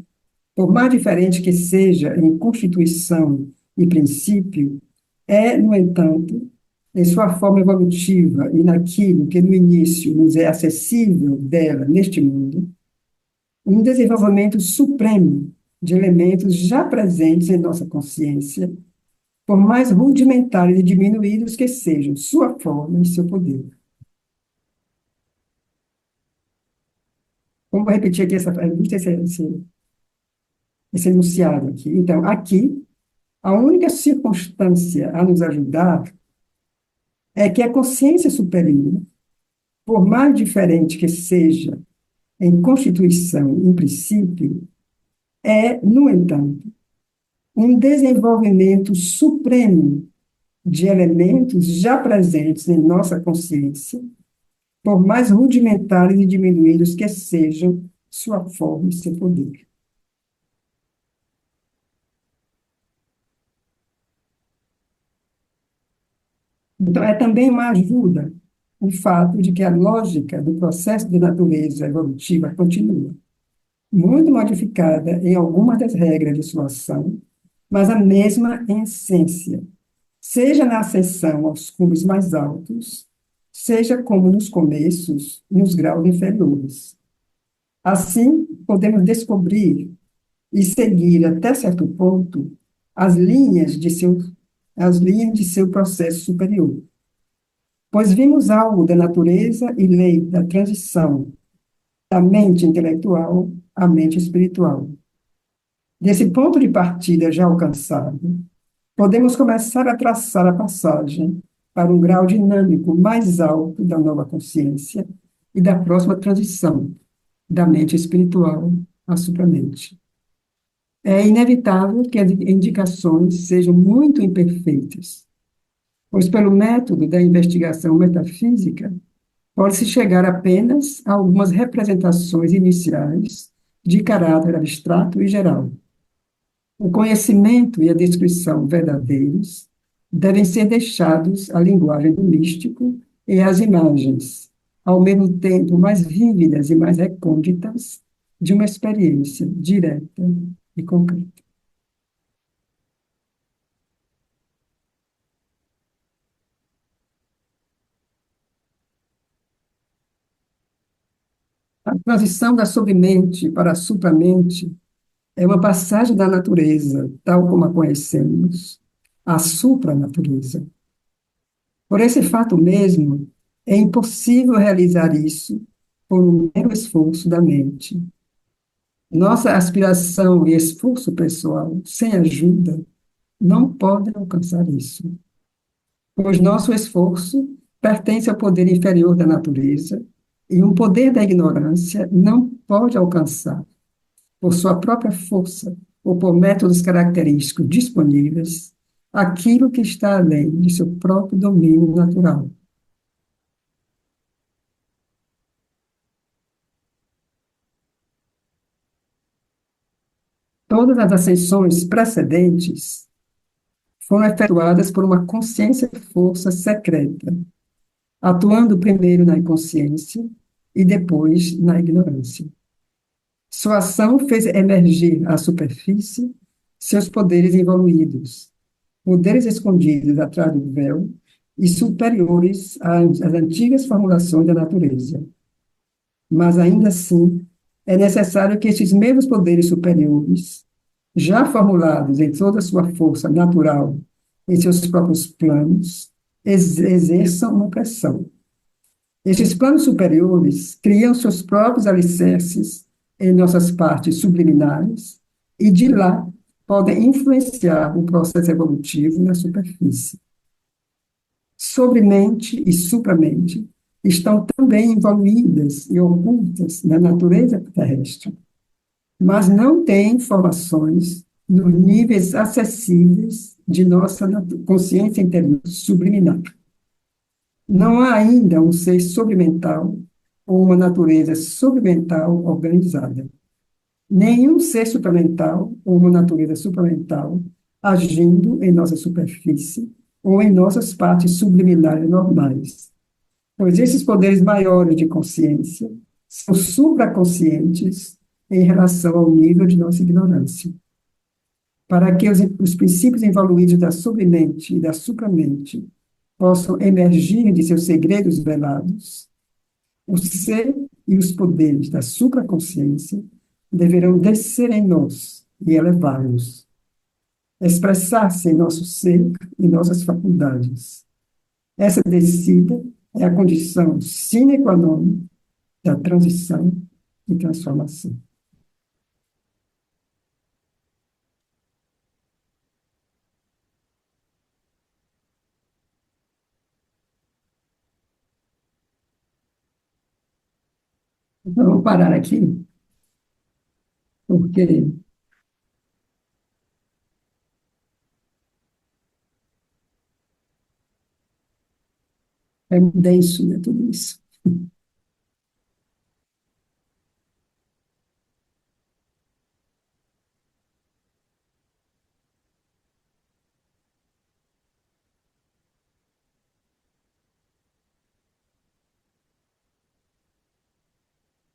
por mais diferente que seja em constituição e princípio, é, no entanto, em sua forma evolutiva e naquilo que no início nos é acessível dela neste mundo, um desenvolvimento supremo de elementos já presentes em nossa consciência, por mais rudimentares e diminuídos que sejam sua forma e seu poder. Vamos repetir aqui esse enunciado aqui. Então, aqui, a única circunstância a nos ajudar é que a consciência superior, por mais diferente que seja em constituição, em princípio, é, no entanto, um desenvolvimento supremo de elementos já presentes em nossa consciência, por mais rudimentares e diminuídos que sejam sua forma e seu poder. Então, é também uma ajuda o fato de que a lógica do processo de natureza evolutiva continua, muito modificada em algumas das regras de sua ação, mas a mesma em essência, seja na ascensão aos cumes mais altos, seja como nos começos, nos graus inferiores. Assim, podemos descobrir e seguir até certo ponto as linhas de seu, as linhas de seu processo superior, pois vimos algo da natureza e lei da transição da mente intelectual à mente espiritual. Desse ponto de partida já alcançado, podemos começar a traçar a passagem para um grau dinâmico mais alto da nova consciência e da próxima transição da mente espiritual à supramente. É inevitável que as indicações sejam muito imperfeitas, pois, pelo método da investigação metafísica, pode-se chegar apenas a algumas representações iniciais de caráter abstrato e geral. O conhecimento e a descrição verdadeiros devem ser deixados à linguagem do místico e às imagens, ao mesmo tempo mais vívidas e mais recônditas de uma experiência direta e concreta. A transição da submente para a supramente é uma passagem da natureza, tal como a conhecemos, à supranatureza. Por esse fato mesmo, é impossível realizar isso por um mero esforço da mente. Nossa aspiração e esforço pessoal, sem ajuda, não podem alcançar isso, pois nosso esforço pertence ao poder inferior da natureza e um poder da ignorância não pode alcançar, por sua própria força ou por métodos característicos disponíveis, aquilo que está além de seu próprio domínio natural. Todas as ascensões precedentes foram efetuadas por uma consciência-força secreta, atuando primeiro na inconsciência e depois na ignorância. Sua ação fez emergir à superfície seus poderes evoluídos, poderes escondidos atrás do véu e superiores às antigas formulações da natureza. Mas ainda assim, é necessário que esses mesmos poderes superiores, já formulados em toda a sua força natural, em seus próprios planos, exerçam uma pressão. Estes planos superiores criam seus próprios alicerces em nossas partes subliminares e, de lá, podem influenciar o processo evolutivo na superfície. Sobremente e supramente estão também envolvidas e ocultas na natureza terrestre, mas não têm informações nos níveis acessíveis de nossa consciência interior subliminar. Não há ainda um ser sobremental ou uma natureza sobremental organizada. Nenhum ser supramental ou uma natureza supramental agindo em nossa superfície ou em nossas partes subliminares normais, pois esses poderes maiores de consciência são supraconscientes em relação ao nível de nossa ignorância. Para que os princípios evoluídos da submente e da supramente possam emergir de seus segredos velados, o ser e os poderes da supraconsciência deverão descer em nós e elevar-nos, expressar-se em nosso ser e nossas faculdades. Essa descida é a condição sine qua non da transição e transformação. Então, vamos parar aqui, porque é muito denso, né, tudo isso.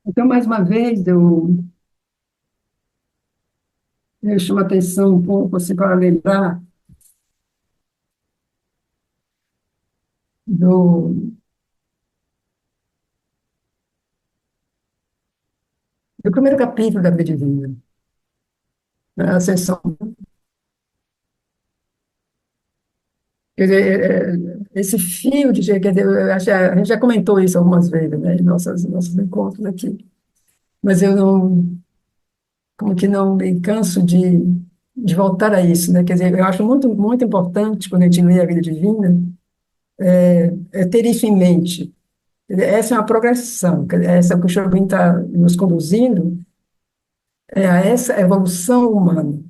Então, mais uma vez, eu chamo a atenção um pouco assim, para lembrar do, do primeiro capítulo da Vida Divina, né, a Ascensão. Quer dizer, esse fio de... Quer dizer, eu acho, a gente já comentou isso algumas vezes, né, em nossos encontros aqui, mas eu não, como que não me canso de voltar a isso, né? Quer dizer, eu acho muito, muito importante, quando a gente lê a Vida Divina, é ter isso em mente. Quer dizer, essa é uma progressão, quer dizer, essa que o Chopin está nos conduzindo, é a essa evolução humana,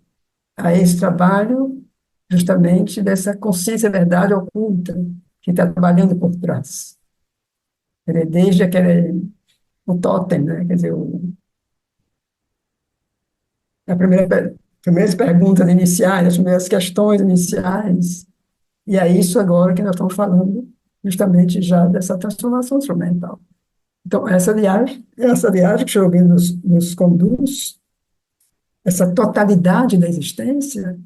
a esse trabalho justamente dessa consciência verdade oculta que está trabalhando por trás. Quer dizer, desde o totem, né? Quer dizer, a primeiras perguntas iniciais, as primeiras questões iniciais, e é isso agora que nós estamos falando, justamente já dessa transformação instrumental. Então, essa viagem que o Jobim nos conduz, essa totalidade da existência,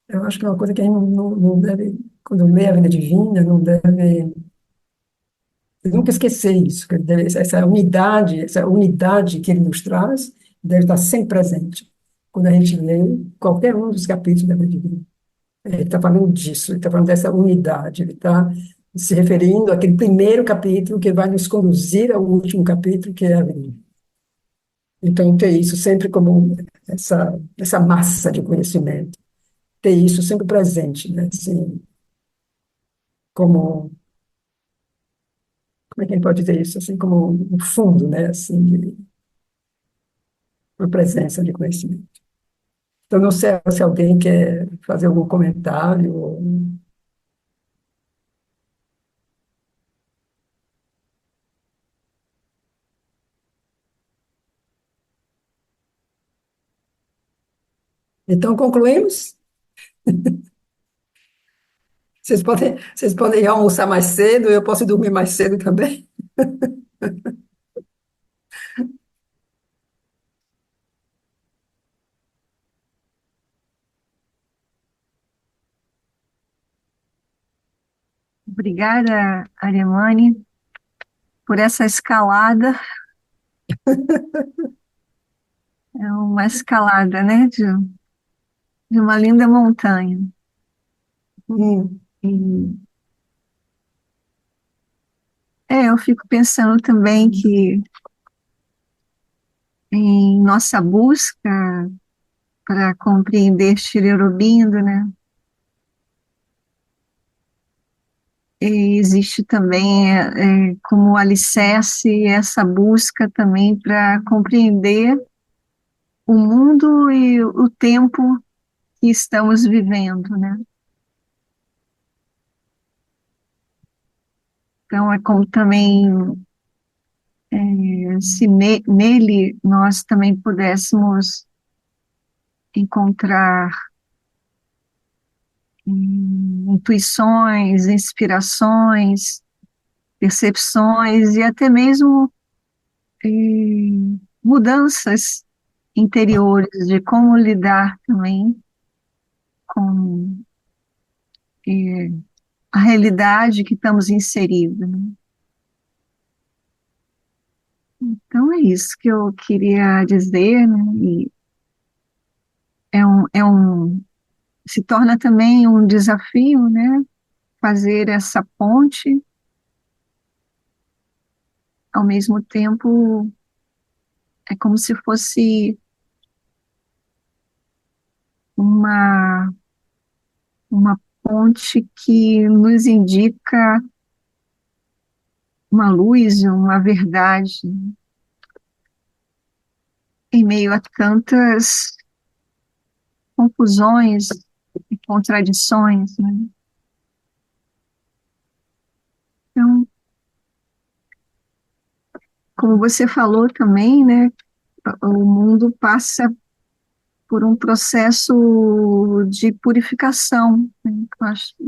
eu acho que é uma coisa que a gente não deve, quando lê a vida divina, não deve nunca esquecer isso, que essa unidade que ele nos traz, deve estar sempre presente quando a gente lê qualquer um dos capítulos da vida divina. Ele está falando disso, ele está falando dessa unidade, ele está se referindo àquele primeiro capítulo que vai nos conduzir ao último capítulo, que é a vida. Então, ter isso sempre como essa massa de conhecimento, ter isso sempre presente, né? Assim, como é que a gente pode dizer isso? Assim, como um fundo, né? Assim, de uma presença de conhecimento. Então, não sei se alguém quer fazer algum comentário. Então, concluímos? Vocês podem ir almoçar mais cedo, eu posso dormir mais cedo também. Obrigada, Alemane, por essa escalada. É uma escalada, né, de uma linda montanha. Hum, E Eu fico pensando também que em nossa busca para compreender Shri Aurobindo, né, existe também como alicerce essa busca também para compreender o mundo e o tempo que estamos vivendo, né? Então é como também se nele nós também pudéssemos encontrar intuições, inspirações, percepções e até mesmo mudanças interiores de como lidar também com eh, a realidade que estamos inseridos, né? Então é isso que eu queria dizer, né? E se torna também um desafio, né? Fazer essa ponte, ao mesmo tempo, é como se fosse uma, uma ponte que nos indica uma luz, uma verdade, em meio a tantas confusões e contradições, né? Então, como você falou também, né? O mundo passa por um processo de purificação, né? Eu acho que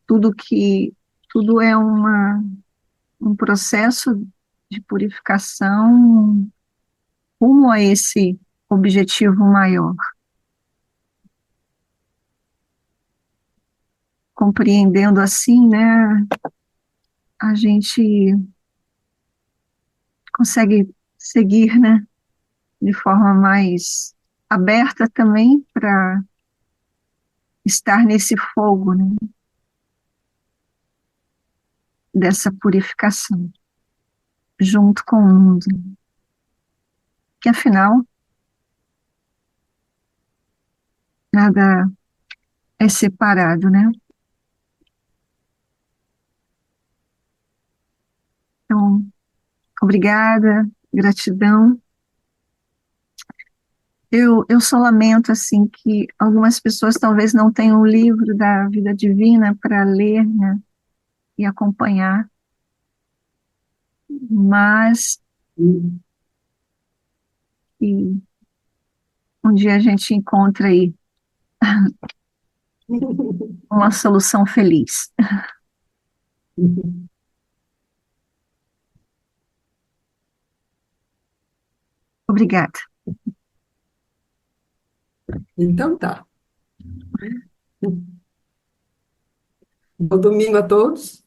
tudo que tudo é um processo de purificação rumo a esse objetivo maior, compreendendo assim, né, a gente consegue seguir, né, de forma mais aberta também para estar nesse fogo, né, dessa purificação, junto com o mundo, que afinal nada é separado, né? Então, obrigada, gratidão. Eu só lamento, assim, que algumas pessoas talvez não tenham o livro da vida divina para ler, né, e acompanhar, mas que um dia a gente encontra aí uma solução feliz. Obrigada. Então tá. Bom domingo a todos.